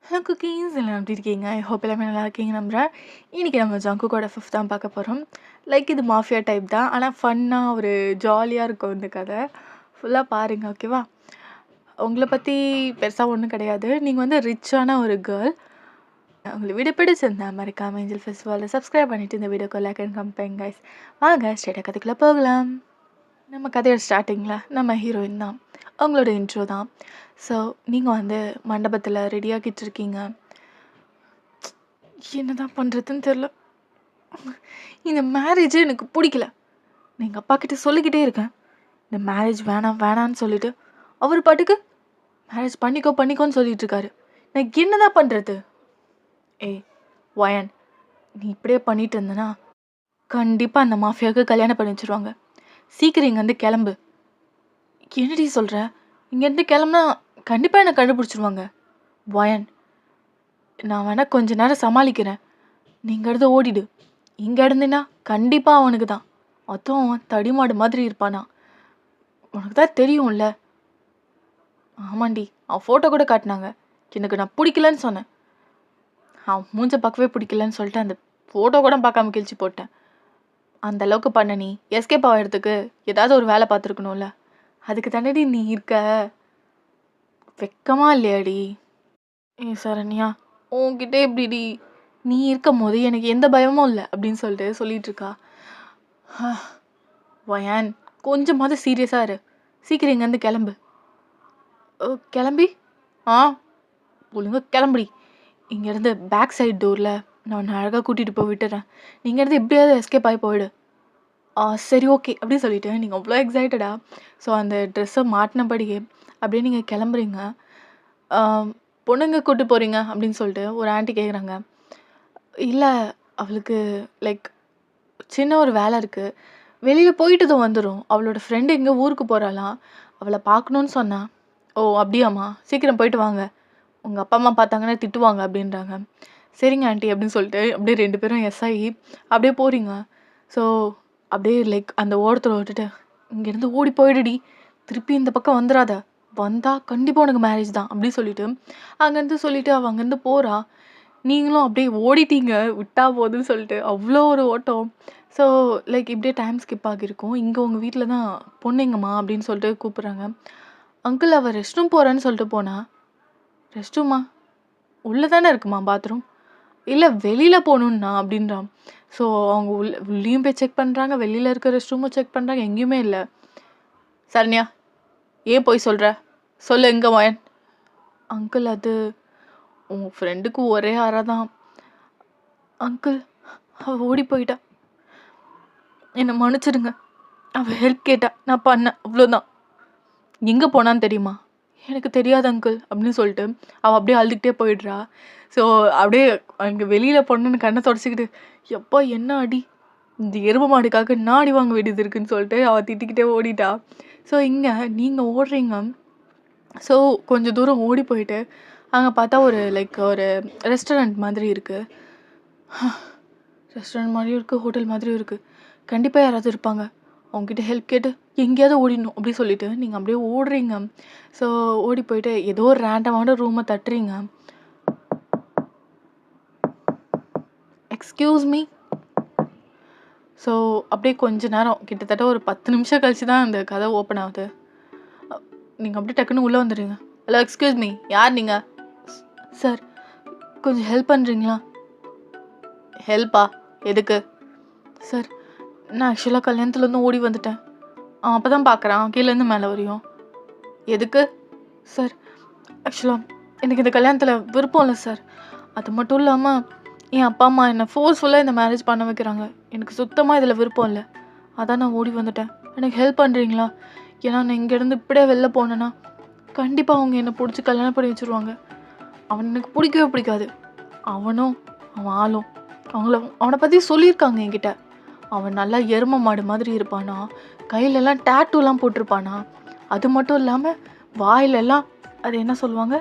Hello cookies எல்லாம் எப்படி இருக்கீங்க? ஐ ஹோப் எல்லாமே நல்லா இருக்கீங்க நம்புகிறேன். இன்றைக்கி நம்ம ஜங்குக்கோட 5th தான் பார்க்க போகிறோம். லைக் இது மாஃபியா டைப் தான், ஆனால் ஃபன்னாக ஒரு ஜாலியாக இருக்கும் இந்த கதை. ஃபுல்லாக பாருங்கள், ஓகேவா? உங்களை பற்றி பெருசாக ஒன்றும் கிடையாது. நீங்கள் வந்து ரிச்சான ஒரு கேர்ள். உங்களுக்கு வீடியோ பிடிச்சிருந்தா மறக்காம ஏஞ்சல் ஃபெஸ்டிவலில் சப்ஸ்கிரைப் பண்ணிவிட்டு இந்த வீடியோக்கு லைக் அண்ட் கம்பேங்க கைஸ். வாங்க ஸ்ட்ரெயிட்டாக கதைக்குள்ளே போகலாம். நம்ம கதையோட ஸ்டார்டிங்கில் நம்ம ஹீரோயின் தான், அவங்களோட இன்ட்ரோ தான். ஸோ நீங்கள் வந்து மண்டபத்தில் ரெடியாகிட்டு இருக்கீங்க. என்ன தான் பண்ணுறதுன்னு தெரில. இந்த மேரேஜ் எனக்கு பிடிக்கல. நான் எங்கள் அப்பா கிட்ட சொல்லிக்கிட்டே இருக்கேன், இந்த மேரேஜ் வேணாம் வேணான்னு சொல்லிட்டு அவர் பாட்டுக்கு மேரேஜ் பண்ணிக்கோ பண்ணிக்கோன்னு சொல்லிட்டு இருக்காரு. நான் என்ன தான் பண்ணுறது? ஏய் வயன், நீ இப்படியே பண்ணிட்டு இருந்தனா கண்டிப்பாக அந்த மாஃபியாவுக்கு கல்யாணம் பண்ணி வச்சுருவாங்க. சீக்கிரம் இங்கேருந்து கிளம்பு. என்னடி சொல்கிற? இங்கேருந்து கிளம்புனா கண்டிப்பாக என்னை கண்டுபிடிச்சிருவாங்க. வயன், நான் வேணா கொஞ்ச நேரம் சமாளிக்கிறேன், நீங்கள் இருந்து ஓடிடு. இங்கே இருந்தீன்னா கண்டிப்பாக அவனுக்கு தான். அதுவும் அவன் தடிமாடு மாதிரி இருப்பானா, உனக்கு தான் தெரியும்ல. ஆமாண்டி, அவன் ஃபோட்டோ கூட காட்டினாங்க. எனக்கு நான் பிடிக்கலன்னு சொன்னேன். அவன் மூஞ்ச பார்க்கவே பிடிக்கலன்னு சொல்லிட்டு அந்த ஃபோட்டோ கூட பார்க்காம கிழிச்சு போட்டேன். அந்த அளவுக்கு பண்ண நீ எஸ்கேப் ஆகிறதுக்கு ஏதாவது ஒரு வேலை பார்த்துருக்கணும்ல. அதுக்கு தானடி நீ இருக்க. வெக்கமா இல்லையாடி? ஏ சரண்யா, உன்கிட்ட எப்படிடி? நீ இருக்கும் போது எனக்கு எந்த பயமும் இல்லை அப்படின்னு சொல்லிட்டு இருக்கா. வயான், கொஞ்சமாவது சீரியஸாக இரு. சீக்கிரம் இங்கேருந்து கிளம்பு. கிளம்பி ஒழுங்கா கிளம்புடி. இங்கேருந்து பேக் சைடு டோரில் நான் அழகாக கூட்டிகிட்டு போய் விட்டுறேன். நீ இங்கேருந்து எப்படியாவது எஸ்கேப் ஆகி போயிடு. சரி ஓகே அப்படின்னு சொல்லிட்டு நீங்கள் அவ்வளோ எக்ஸைட்டடா ஸோ அந்த ட்ரெஸ்ஸை மாட்டினபடியே அப்படியே நீங்கள் கிளம்புறீங்க. பொண்ணுங்க கூப்பிட்டு போகிறீங்க அப்படின்னு சொல்லிட்டு ஒரு ஆண்டி கேட்குறாங்க. இல்லை, அவளுக்கு லைக் சின்ன ஒரு வேலை இருக்குது, வெளியில் போயிட்டு வந்துடும். அவளோட ஃப்ரெண்டு எங்கே ஊருக்கு போகிறாளாம், அவளை பார்க்கணுன்னு சொன்னா. ஓ அப்படியாம்மா, சீக்கிரம் போயிட்டு வாங்க, உங்கள் அப்பா அம்மா பார்த்தாங்கன்னா திட்டுவாங்க அப்படின்றாங்க. சரிங்க ஆண்டி அப்படின்னு சொல்லிட்டு அப்படியே 2 பேரும் எஸ்ஐ அப்படியே போகிறீங்க. ஸோ அப்படியே லைக் அந்த ஓரத்தில் விட்டுட்டு இங்கேருந்து ஓடி போயிடுடி, திருப்பி இந்த பக்கம் வந்துடாத, வந்தால் கண்டிப்பாக உனக்கு மேரேஜ் தான் அப்படின்னு சொல்லிட்டு அங்கேருந்து சொல்லிவிட்டு அவள் அங்கேருந்து போகிறா. நீங்களும் அப்படியே ஓடிட்டீங்க, விட்டா போதுன்னு சொல்லிட்டு அவ்வளோ ஒரு ஓட்டம். ஸோ லைக் இப்படியே டைம் ஸ்கிப் ஆகியிருக்கும். இங்கே உங்கள் வீட்டில் தான் பொண்ணுங்கம்மா அப்படின்னு சொல்லிட்டு கூப்பிட்றாங்க. அங்கிள், அவள் ரெஸ்ட் ரூம் போகிறேன்னு சொல்லிட்டு போனா. ரெஸ்ட் ரூமா? உள்ளே தானே இருக்குமா பாத்ரூம்? இல்லை வெளியில் போகணுன்னா அப்படின்றான். ஸோ அவங்க உள்ளேயும் போய் செக் பண்ணுறாங்க, வெளியில் இருக்க ரெஸ்ட் ரூமும் செக் பண்ணுறாங்க, எங்கேயுமே இல்லை. சரண்யா, ஏன் போய் சொல்கிற? சொல்லு, எங்கே வயன்? அங்கிள், அது உங்கள் ஃப்ரெண்டுக்கு ஒரே அறை தான் அங்கிள், அவள் ஓடி போயிட்டா, என்னை மன்னிச்சிடுங்க. அவள் ஹெல்ப் கேட்டா, நான் பண்ணேன், அவ்வளோதான். எங்கே போனான்னு தெரியுமா? எனக்கு தெரியாது அங்கிள் அப்படின்னு சொல்லிட்டு அவள் அப்படியே அழுதுகிட்டே போயிடுறா. ஸோ அப்படியே அங்கே வெளியில் பொண்ணுன்னு கண்ணை தொடச்சிக்கிட்டு, எப்பா என்ன அடி, இந்த எருமை மாடுக்காக நான் அடி வாங்க வேண்டியது இருக்குன்னு சொல்லிட்டு அவள் திட்டிக்கிட்டே ஓடிட்டா. ஸோ இங்கே நீங்கள் ஓடுறீங்க. ஸோ கொஞ்சம் தூரம் ஓடி போயிட்டு அங்கே பார்த்தா ஒரு லைக் ஒரு ரெஸ்டாரண்ட் மாதிரி இருக்குது. ரெஸ்டாரண்ட் மாதிரியும் இருக்குது, ஹோட்டல் மாதிரியும் இருக்குது. கண்டிப்பாக யாராவது இருப்பாங்க, அவங்ககிட்ட ஹெல்ப் கேட்டு எங்கேயாவது ஓடிடணும் அப்படி சொல்லிட்டு நீங்கள் அப்படியே ஓடுறீங்க. ஸோ ஓடி போயிட்டு ஏதோ ஒரு ரேண்டமான ரூமை தட்டுறீங்க. Excuse me. ஸோ அப்படியே கொஞ்ச நேரம், கிட்டத்தட்ட ஒரு 10 நிமிஷம் கழிச்சு தான் அந்த கதை ஓப்பன் ஆகுது. நீங்கள் அப்படியே டக்குன்னு உள்ளே வந்துடுங்க. ஹலோ, எக்ஸ்கியூஸ் மீ, யார் நீங்கள்? சார், கொஞ்சம் ஹெல்ப் பண்ணுறீங்களா? ஹெல்ப்பா? எதுக்கு? சார், நான் ஆக்சுவலாக கல்யாணத்துலேருந்து ஓடி வந்துட்டேன். அவன் அப்போ தான் பார்க்குறான் கீழேருந்து மேலே வரையும். எதுக்கு? சார், ஆக்சுவலாக எனக்கு இந்த கல்யாணத்தில் விருப்பம் இல்லை சார். அது மட்டும் இல்லாமல் என் அப்பா அம்மா என்னை ஃபோர்ஸ்ஃபுல்லாக இந்த மேரேஜ் பண்ண வைக்கிறாங்க. எனக்கு சுத்தமாக இதில் விருப்பம் இல்லை. அதான் நான் ஓடி வந்துட்டேன். எனக்கு ஹெல்ப் பண்ணுறீங்களா? ஏன்னா நான் இங்கேருந்து இப்படியே வெளில போனேன்னா கண்டிப்பாக அவங்க என்னை பிடிச்சி கல்யாணம் பண்ணி வச்சுருவாங்க. அவன் எனக்கு பிடிக்கவே பிடிக்காது. அவனும் அவன் ஆளும் அவனை பற்றி சொல்லியிருக்காங்க என்கிட்ட. அவன் நல்லா எருமை மாடு மாதிரி இருப்பானா, கையிலெல்லாம் டேட்டூலாம் போட்டிருப்பானா, அது மட்டும் இல்லாமல் வாயிலெல்லாம் அது என்ன சொல்லுவாங்க,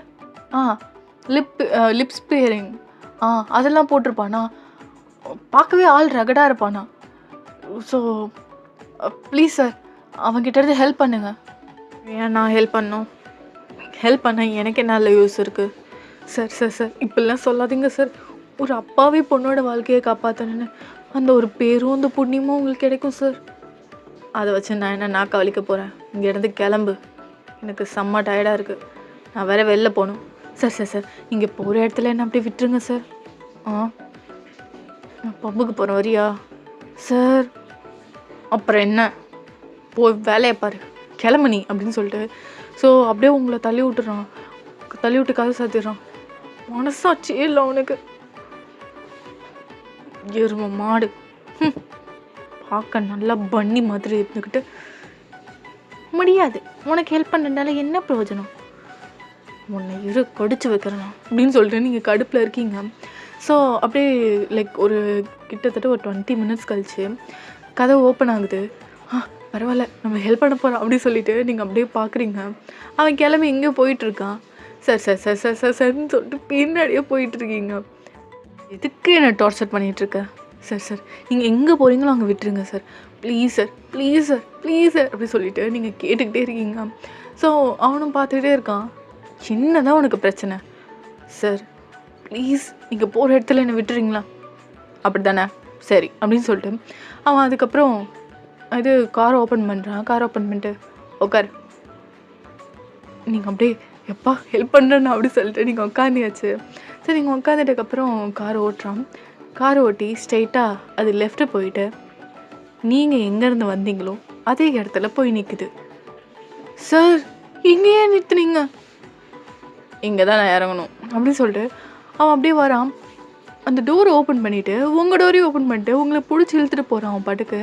லிப்ஸ் பேரிங், அதெல்லாம் போட்டிருப்பானா, பார்க்கவே ஆள் ரகடாக இருப்பானா. ஸோ ப்ளீஸ் சார், அவன்கிட்ட ஹெல்ப் பண்ணுங்கள். ஏன் நான் ஹெல்ப் பண்ணணும்? ஹெல்ப் பண்ண எனக்கு என்ன யூஸ் இருக்குது? சார் சார் சார் இப்படிலாம் சொல்லாதீங்க சார். ஒரு அப்பாவே பொண்ணோட வாழ்க்கையை காப்பாற்றணுன்னு அந்த ஒரு பேரும் அந்த புண்ணியமும் உங்களுக்கு கிடைக்கும் சார். அதை வச்சு நான் என்ன நாக்க வலிக்க போகிறேன்? இங்கேருந்து கிளம்பு. எனக்கு செம்ம டயர்டாக இருக்குது. நான் வேற வெளில போகணும். சார் சார் சார் நீங்கள் போகிற இடத்துல என்ன அப்படியே விட்டுருங்க சார். நான் பப்புக்கு போகிறேன், வரியா? சார் அப்புறம் என்ன, போய் வேலையை பாரு, கிளம்பு நீ அப்படின்னு சொல்லிட்டு ஸோ அப்படியே உங்களை தள்ளி விட்டுறான். தள்ளி விட்டு கதை சாத்திடுறான். மனசாட்சியே இல்லை அவனுக்கு. எரும மாடு பார்க்க நல்லா பண்ணி மாதிரி இருந்துக்கிட்டு முடியாது, உனக்கு ஹெல்ப் பண்ணுறதுனால என்ன பிரயோஜனம், உன்னை கொடிச்சு வைக்கிறேன் அப்படின்னு சொல்லிட்டு நீங்கள் கடுப்பில் இருக்கீங்க. ஸோ அப்படியே லைக் ஒரு கிட்டத்தட்ட ஒரு 20 minutes கழிச்சு கதை ஓப்பன் ஆகுது. பரவாயில்ல, நம்ம ஹெல்ப் பண்ண போகிறோம் அப்படின்னு சொல்லிட்டு நீங்கள் அப்படியே பார்க்குறீங்க. அவன் கிளம்பி எங்கே போயிட்டுருக்கான். Sir sir sir sir sir சார்ன்னு சொல்லிட்டு பின்னாடியே போயிட்டுருக்கீங்க. எதுக்கு என்னை டார்ச்சர் பண்ணிகிட்ருக்க? சார் சார் நீங்கள் எங்கே போகிறீங்களோ அங்கே விட்டுருங்க sir, please sir please sir please sir அப்படி சொல்லிட்டு நீங்கள் கேட்டுக்கிட்டே இருக்கீங்க. ஸோ அவனும் பார்த்துக்கிட்டே இருக்கான். சின்னதாக உனக்கு பிரச்சனை சார், ப்ளீஸ் நீங்கள் போகிற இடத்துல என்னை விட்டுறீங்களா? அப்படி தானே, சரி அப்படின்னு சொல்லிட்டு அவன் அதுக்கப்புறம் இது காரை ஓப்பன் பண்ணுறான். கார் ஓப்பன் பண்ணிட்டு உட்கார். நீங்கள் அப்படியே எப்பா ஹெல்ப் பண்ணுறேன்னு அப்படி சொல்லிட்டு நீங்கள் உட்காந்தியாச்சு. சரி நீங்கள் உட்காந்துட்டதுக்கப்புறம் கார் ஓட்டுறான். கார் ஓட்டி ஸ்ட்ரெயிட்டாக அது லெஃப்ட்டு போயிட்டு நீங்கள் எங்கேருந்து வந்தீங்களோ அதே இடத்துல போய் நிற்குது. சார் எங்கேயே நிறுத்துனீங்க? இங்கே தான் நான் இறங்கணும் அப்படின்னு சொல்லிட்டு அவன் அப்படியே வரான். அந்த டோரை ஓப்பன் பண்ணிவிட்டு உங்கள் டோரையும் ஓப்பன் பண்ணிட்டு உங்களை பிடிச்சி இழுத்துட்டு போகிறான் அவன் பாட்டுக்கு.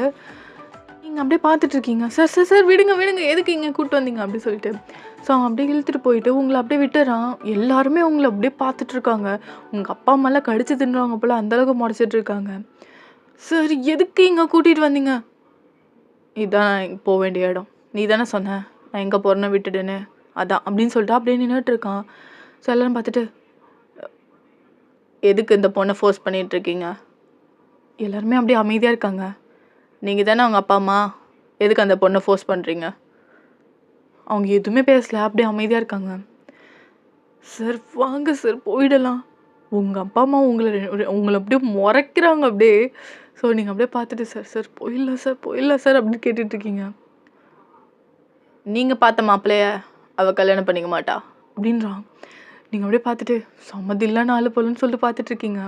நீங்கள் அப்படியே பார்த்துட்ருக்கீங்க. சார் சார் சார் விடுங்க விடுங்க, எதுக்கு இங்கே கூப்பிட்டு வந்தீங்க அப்படி சொல்லிட்டு. ஸோ அவன் அப்படியே இழுத்துட்டு போயிட்டு உங்களை அப்படியே விட்டுறான். எல்லாருமே உங்களை அப்படியே பார்த்துட்ருக்காங்க. உங்கள் அப்பா அம்மாலாம் கடிச்சு தின்னுவாங்க போல் அந்தளவுக்கு முறைச்சிட்ருக்காங்க. சார் எதுக்கு இங்கே கூட்டிகிட்டு வந்தீங்க? இதுதான் நான் போக வேண்டிய இடம், நீ தானே சொன்ன நான் எங்கே போகிறேன்னு விட்டுடுன்னு, அதான் அப்படின்னு சொல்லிட்டு அப்படியே நின்றுட்டுருக்கான். ஸோ எல்லோரும் பார்த்துட்டு எதுக்கு இந்த பொண்ணை ஃபோர்ஸ் பண்ணிகிட்ருக்கீங்க? எல்லாருமே அப்படியே அமைதியாக இருக்காங்க. நீங்கள் தானே அவங்க அப்பா அம்மா, எதுக்கு அந்த பொண்ணை ஃபோர்ஸ் பண்ணுறீங்க? அவங்க எதுவுமே பேசலை, அப்படியே அமைதியாக இருக்காங்க. சார் வாங்க சார் போயிடலாம், உங்கள் அப்பா அம்மா உங்களை அப்படியே முறைக்கிறாங்க அப்படியே. ஸோ நீங்கள் அப்படியே பார்த்துட்டு சார் சார் போயிடலாம் சார் போயிடலாம் சார் அப்படின்னு கேட்டுட்ருக்கீங்க. நீங்கள் பார்த்த மாப்பிள்ளைய அவள் கல்யாணம் பண்ணிக்க மாட்டா அப்படின்றான். நீங்கள் அப்படியே பார்த்துட்டு சம்மதில்லாம் நாலு போலன்னு சொல்லிட்டு பார்த்துட்ருக்கீங்க.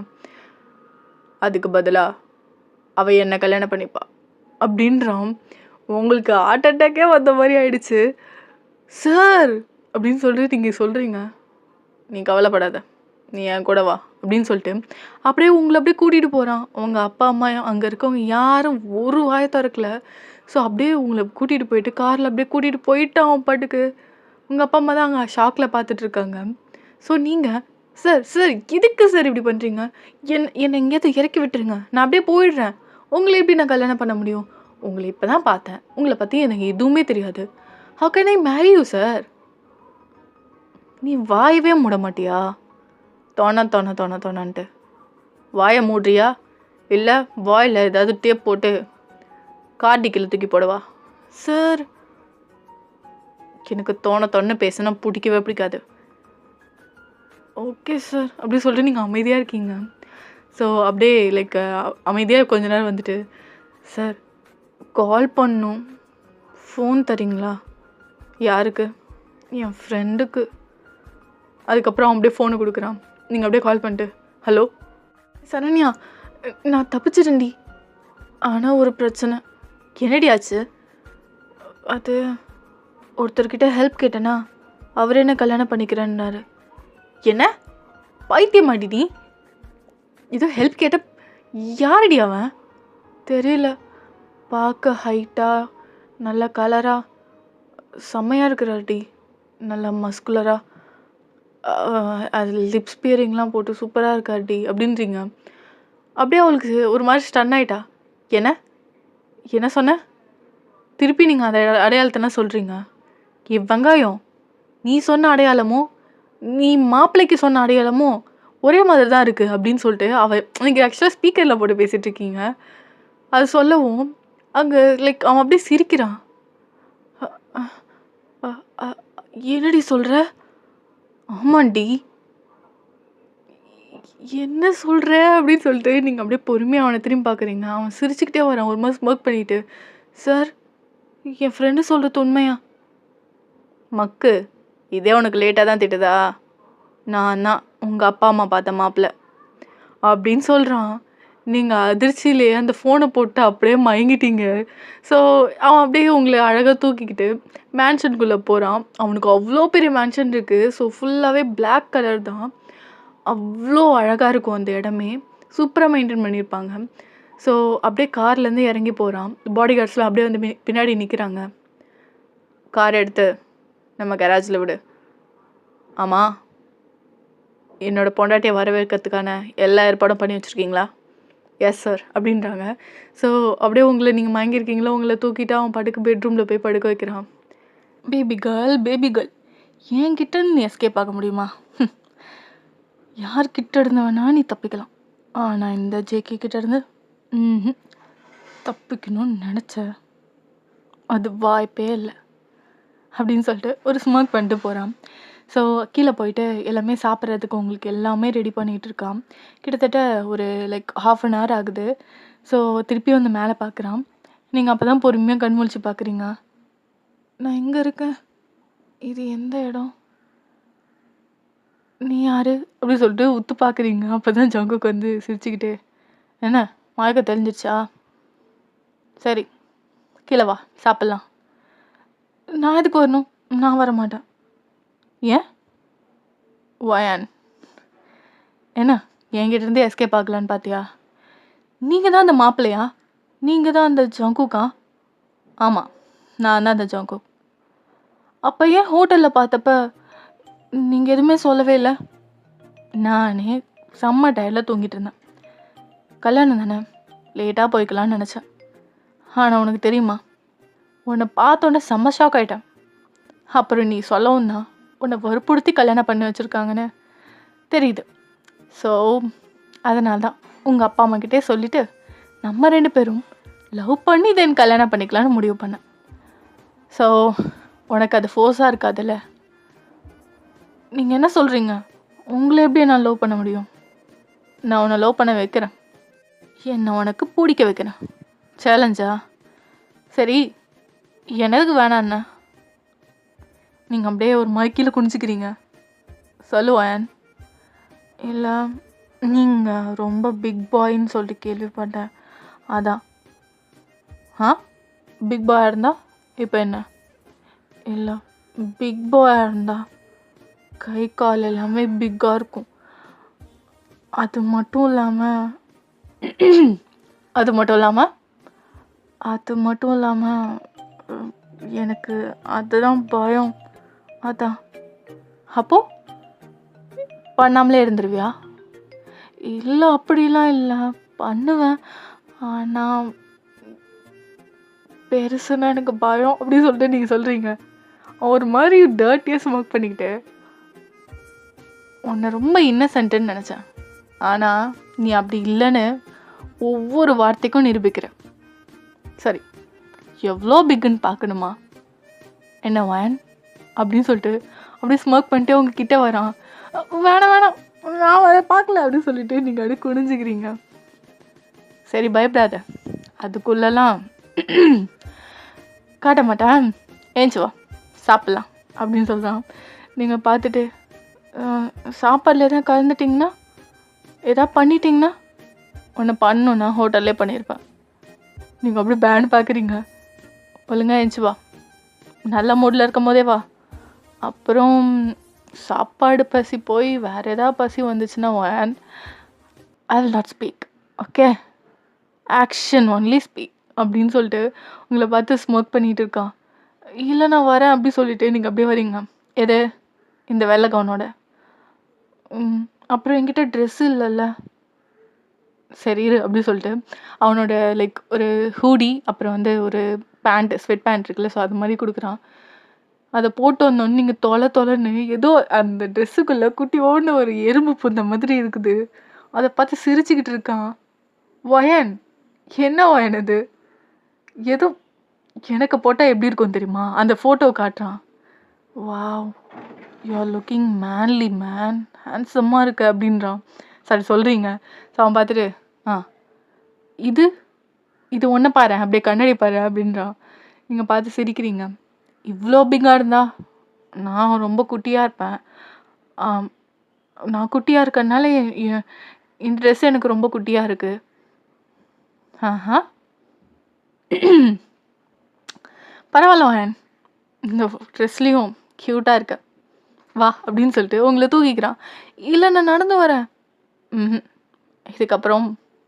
அதுக்கு பதிலாக அவள் என்ன கல்யாணம் பண்ணிப்பா அப்படின்றான். உங்களுக்கு ஹார்ட் அட்டாக்கே வந்த மாதிரி ஆயிடுச்சு. சார் அப்படின்னு சொல்லிட்டு நீங்கள் சொல்கிறீங்க. நீ கவலைப்படாத, நீ என் கூட வா அப்படின்னு சொல்லிட்டு அப்படியே உங்களை அப்படியே கூட்டிகிட்டு போகிறான். உங்கள் அப்பா அம்மா அங்கே இருக்கவங்க யாரும் ஒரு வாயை திறக்கல. ஸோ அப்படியே உங்களை கூட்டிகிட்டு போயிட்டு காரில் அப்படியே கூட்டிகிட்டு போயிட்டான் அவன் பாட்டுக்கு. உங்கள் அப்பா அம்மா தான் அங்கே ஷாக்கில் பார்த்துட்ருக்காங்க. ஸோ நீங்கள் சார் சார் எதுக்கு சார் இப்படி பண்ணுறீங்க? என்னை எங்கேயாவது இறக்கி விட்டுருங்க, நான் அப்படியே போயிடுறேன். உங்களை எப்படி நான் கல்யாணம் பண்ண முடியும்? உங்களை இப்போ தான் பார்த்தேன், உங்களை பற்றி எனக்கு எதுவுமே தெரியாது. How can I marry you sir? நீ வாயவே மூட மாட்டியா? தோணன்ட்டு வாயை மூடுறியா? இல்லை வாயில் ஏதாவது டேப் போட்டு கார்டிக்கில் தூக்கி போடவா? சார் எனக்கு தோண பேசுனா பிடிக்கவே பிடிக்காது. ஓகே சார் அப்படி சொல்லிட்டு நீங்கள் அமைதியாக இருக்கீங்க. ஸோ அப்படியே லைக் அமைதியாக கொஞ்ச நேரம் வந்துட்டு சார் கால் பண்ணணும், ஃபோன் தரீங்களா? யாருக்கு? என் ஃப்ரெண்டுக்கு. அதுக்கப்புறம் அவன் அப்படியே ஃபோனை கொடுக்குறான். நீங்கள் அப்படியே கால் பண்ணிட்டு ஹலோ சரண்யா, நான் தப்பிச்சிட்டேன்டி, ஆனால் ஒரு பிரச்சனை. என்னடி ஆச்சு? அது ஒருத்தர்கிட்ட ஹெல்ப் கேட்டேன்னா அவர் என்ன கல்யாணம் பண்ணிக்கிறேன்னாரு. என்ன பைத்தியமாடி நீ? ஏதோ ஹெல்ப் கேட்ட யாரடி அவன்? தெரியல, பார்க்க ஹைட்டாக நல்ல கலராக செம்மையாக இருக்கிறாடி, நல்லா மஸ்குலராக, அது லிப்ஸ் பியரிங்லாம் போட்டு சூப்பராக இருக்காடி அப்படின்றீங்க. அப்படியே அவளுக்கு ஒரு மாதிரி ஸ்டன் ஆகிட்டா. என்ன சொன்ன? திருப்பி நீங்கள் அந்த அடையாளத்தைனா சொல்கிறீங்க. வெங்காயம், நீ சொன்ன அடையாளமும் நீ மாப்பிள்ளைக்கு சொன்ன அடையாளமும் ஒரே மாதிரி தான் இருக்குது அப்படின்னு சொல்லிட்டு நீங்கள் ஆக்சுவலாக ஸ்பீக்கரில் போட்டு பேசிகிட்ருக்கீங்க. அது சொல்லவும் அங்கே லைக் அவன் அப்படியே சிரிக்கிறான். என்னடி சொல்கிற? ஆமாண்டி, என்ன சொல்ற? அப்படின்னு சொல்லிட்டு நீங்க அப்படியே பொறுமையா அவன திரும்பி பார்க்குறீங்க. அவன் சிரிச்சுக்கிட்டே வரான். ஒரு மாரி ஸ்மோக் பண்ணிட்டு, "சார், என் ஃப்ரெண்டு சொல்றது உண்மையா?" "மக்கு, இதே உனக்கு லேட்டா தான் திட்டுதா? நான் தான் உங்க அப்பா, அம்மா பார்த்த மாப்பிள." அப்படின்னு சொல்றான். நீங்க அதிர்ச்சியிலேயே அந்த ஃபோன போட்டு அப்படியே மயங்கிட்டீங்க. ஸோ, அவன் அப்படியே உங்கள அழகா தூக்கிக்கிட்டு மேன்ஷனுக்குள்ள போறான். அவனுக்கு அவ்ளோ பெரிய மேன்ஷன் இருக்கு. ஸோ, ஃபுல்லாவே பிளாக் கலர் தான். அவ்ளோ அழகா இருக்கும் அந்த இடமே. சூப்பரா மெயின்டெயின் பண்ணியிருப்பாங்க. ஸோ, அப்படியே கார்லேருந்து இறங்கி போறான். பாடி கார்ட்ஸ்லாம் அப்படியே வந்து பின்னாடி நிக்கிறாங்க. "கார் எடுத்து நம்ம கராஜ்ல விடு." "ஆமா, என்னோட பொண்டாட்டிய வரவேற்கிறதுக்கான எல்லா ஏற்பாடும் பண்ணி வச்சிருக்கீங்களா?" "எஸ் சார்" அப்படின்றாங்க. ஸோ, அப்படியே உங்கள நீங்க மயங்கியிருக்கீங்களா, உங்கள தூக்கிட்டு அவன் பாட்டுக்கு பெட்ரூம்ல போய் படுக்க வைக்கிறான். பேபி கேர்ள், பேபி கேர்ள், என்கிட்டேருந்து நீ எஸ்கேப் ஆக முடியுமா? யார்கிட்ட இருந்து வேணா நீ தப்பிக்கலாம். ஆனா இந்த ஜேகே கிட்ட இருந்து தப்பிக்கணும்னு நினச்ச, அது வாய்ப்பே இல்லை அப்படின்னு சொல்லிட்டு ஒரு ஸ்மோக் பண்ணிட்டு போகிறான். ஸோ, கீழே போயிட்டு எல்லாமே சாப்பிட்றதுக்கு உங்களுக்கு எல்லாமே ரெடி பண்ணிகிட்டு இருக்கான். கிட்டத்தட்ட ஒரு லைக் 1/2 hour ஆகுது. ஸோ, திருப்பி வந்து மேலே பார்க்குறான். நீங்கள் அப்போ தான் பொறுமையாக கண் முழிச்சு பார்க்குறீங்க. "நான் எங்கே இருக்கேன்? இது எந்த இடம்? நீ யாரு?" அப்படி சொல்லிட்டு உத்து பார்க்குறீங்க. அப்போ தான் ஜங்குக் வந்து சிரிச்சுக்கிட்டே, "என்ன மயக்கம் தெளிஞ்சிருச்சா? சரி, கீழே வா, சாப்பிட்லாம்." "நான் எதுக்கு வரணும்? நான் வரமாட்டேன்." "ஏன்?" "வயான்." "என்ன என்கிட்ட இருந்து எஸ்கேப் ஆகலான்னு பார்த்தியா? நீங்கள் தான் அந்த மாப்பிள்ளையா? நீங்கள் தான் அந்த ஜங்குக்கா?" "ஆமாம், நான் தான் அந்த ஜங்குக்." "அப்போ ஏன் ஹோட்டலில் பார்த்தப்ப நீங்கள் எதுவுமே சொல்லவே இல்லை?" "நானே செம்ம டயர்டில் தூங்கிட்டு இருந்தேன். கல்யாணம் தானே, லேட்டாக போய்க்கலான்னு நினச்சேன். ஆனால் உனக்கு தெரியுமா, உன்னை பார்த்தோன்னே செம்ம ஷாக் ஆகிட்டேன். அப்புறம் நீ சொல்லவும் தான் உன்னை வற்புறுத்தி கல்யாணம் பண்ணி வச்சுருக்காங்கன்னு தெரியுது. ஸோ, அதனால தான் உங்கள் அப்பா அம்மாக்கிட்டே சொல்லிவிட்டு நம்ம 2 பேரும் லவ் பண்ணி தென் கல்யாணம் பண்ணிக்கலான்னு முடிவு பண்ணேன். ஸோ, உனக்கு அது ஃபோர்ஸாக இருக்காதுல்ல? நீங்கள் என்ன சொல்கிறீங்க? உங்களை எப்படி நான் லவ் பண்ண முடியும்? நான் உன்னை லவ் பண்ண வைக்கிறேன். என்னை உனக்கு பிடிக்க வைக்கிறேன். சேலஞ்சா? சரி, எனக்கு வேணாண்ணா." நீங்கள் அப்படியே ஒரு மாதிரி கீழே குனிஞ்சிக்கிறீங்க. "சொல்லுவேன்." "இல்லை, நீங்கள் ரொம்ப பிக் பாய்ன்னு சொல்லிட்டு கேள்விப்பட்டேன், அதான்." "ஆ, பிக் பாயாக இருந்தா இப்போ என்ன?" "இல்லை, பிக் பாயாக இருந்தா கை கால் எல்லாமே பிக்காக இருக்கும். அது மட்டும் இல்லாமல் அது மட்டும் இல்லாமல் எனக்கு அதுதான் பயம், அதான்." "அப்போது பண்ணாமலே இருந்துருவியா?" "இல்லை, அப்படிலாம் இல்லை, பண்ணுவேன். ஆனால் பெருசுன்னா எனக்கு பயம்." அப்படின்னு சொல்லிட்டு நீங்கள் சொல்கிறீங்க. ஒரு மாதிரி டர்ட்டியாக ஸ்மோக் பண்ணிக்கிட்டு, "உன்னை ரொம்ப இன்னசென்ட்டுன்னு நினச்சேன். ஆனால் நீ அப்படி இல்லைன்னு ஒவ்வொரு வார்த்தைக்கும் நிரூபிக்கிற. சரி, எவ்வளோ பிக்குன்னு பார்க்கணுமா? என்ன வயன்?" அப்படின்னு சொல்லிட்டு அப்படியே ஸ்மோக் பண்ணிட்டு உங்ககிட்ட வரான். "வேணாம் வேணாம், நான் அதை பார்க்கல." அப்படின்னு சொல்லிட்டு நீங்கள் அப்படியே குனிஞ்சிக்கிறீங்க. "சரி, பயப்படாத, அதுக்குள்ளெல்லாம் காட்ட மாட்டேன். ஏஞ்சி வா, சாப்பிட்லாம்." அப்படின்னு சொல்கிறான். நீங்கள் பார்த்துட்டு, சாப்பாடில் எதாவது கலந்துட்டிங்கன்னா, எதாவது பண்ணிட்டீங்கன்னா, உன்னை பண்ணணுன்னா ஹோட்டல்லே பண்ணியிருப்பேன்." நீங்கள் அப்படியே பேன்னு பார்க்குறீங்க. "ஒழுங்கா ஏஞ்சி வா, நல்ல மூடில் இருக்கும் போதே வா. அப்புறம் சாப்பாடு பசி போய் வேறு ஏதாவது பசி வந்துச்சுன்னா one I will not speak, okay? Action only speak." அப்படின்னு சொல்லிட்டு உங்களை பார்த்து ஸ்மோக் பண்ணிகிட்டு இருக்கான். "இல்லை, நான் வரேன்." அப்படி சொல்லிட்டு நீங்கள் அப்படியே வரீங்க. எது? இந்த வெள்ளை கவுனோட. "அப்புறம் என்கிட்ட ட்ரெஸ்ஸு இல்லைல்ல." "சரி இரு." அப்படி சொல்லிட்டு அவனோட லைக் ஒரு ஹூடி, அப்புறம் வந்து ஒரு பேண்ட், ஸ்வெட் பேண்ட் இருக்குல்ல, ஸோ அது மாதிரி கொடுக்குறான். அதை போட்டு வந்தோடனே நீங்கள் தொலைன்னு ஏதோ அந்த ட்ரெஸ்ஸுக்குள்ளே குட்டி ஓடின ஒரு எறும்பு புந்த மாதிரி இருக்குது. அதை பார்த்து சிரிச்சுக்கிட்டு இருக்கான். "வயன், என்ன வயன் இது? ஏதோ எனக்கு போட்டால் எப்படி இருக்கும் தெரியுமா?" அந்த ஃபோட்டோ காட்டுறான். "Wow, you are looking manly man, ஹேண்ட்ஸம்மாக இருக்க." அப்படின்றான். சாரி சொல்கிறீங்க. ஸோ அவன் பார்த்துட்டு இது இது ஒன்றை பாரு அப்படியே கண்ணாடி பாரு அப்படின்றான். நீங்கள் பார்த்து சிரிக்கிறீங்க. இவ்வளோ பிக்காக இருந்தா நான் ரொம்ப குட்டியாக இருப்பேன். நான் குட்டியாக இருக்கறனால இந்த ட்ரெஸ் எனக்கு ரொம்ப குட்டியாக இருக்குது. ஆஹா பரவாயில்ல வாயன், இந்த ட்ரெஸ்லேயும் க்யூட்டாக இருக்க, வா அப்படின்னு சொல்லிட்டு உங்களை தூக்கிக்கிறான். இல்லை நான் நடந்து வரேன். இதுக்கப்புறம்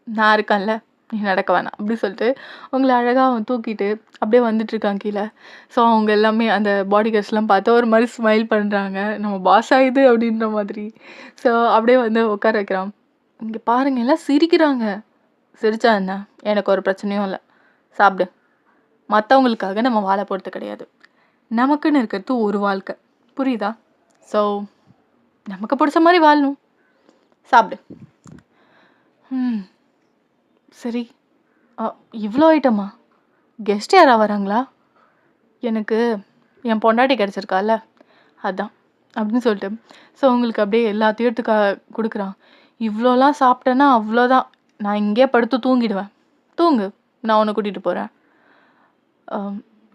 நான் இருக்கேன்ல, நீ நடக்க வேணாம் அப்படி சொல்லிட்டு உங்களை அழகாக அவன் தூக்கிட்டு அப்படியே வந்துட்டுருக்கான் கீழே. ஸோ அவங்க எல்லாமே அந்த பாடி கார்ட்ஸ்லாம் பார்த்து ஒரு மாதிரி ஸ்மைல் பண்ணுறாங்க, நம்ம பாஸ் ஆகுது அப்படின்ற மாதிரி. ஸோ அப்படியே வந்து உட்கார வைக்கிறான். இங்கே பாருங்க எல்லாம் சிரிக்கிறாங்க. சிரிச்சா என்ன, எனக்கு ஒரு பிரச்சனையும் இல்லை, சாப்பிடு. மற்றவங்களுக்காக நம்ம வாழ போகிறது கிடையாது, நமக்குன்னு இருக்கிறது ஒரு வாழ்க்கை, புரியுதா? ஸோ நமக்கு பிடிச்ச மாதிரி வாழணும், சாப்பிடு. சரி, இவ்வளோ ஐட்டமா? கெஸ்ட் யாரா வராங்களா? எனக்கு என் பொண்டாட்டி கிடச்சிருக்கால அதான் அப்படின்னு சொல்லிட்டு ஸோ உங்களுக்கு அப்படியே எல்லாத்தையும் எடுத்து கொடுக்குறான். இவ்வளோலாம் சாப்பிட்டேன்னா அவ்வளோதான், நான் இங்கே படுத்து தூங்கிடுவேன். தூங்கு, நான் உன்னை கூட்டிகிட்டு போகிறேன்.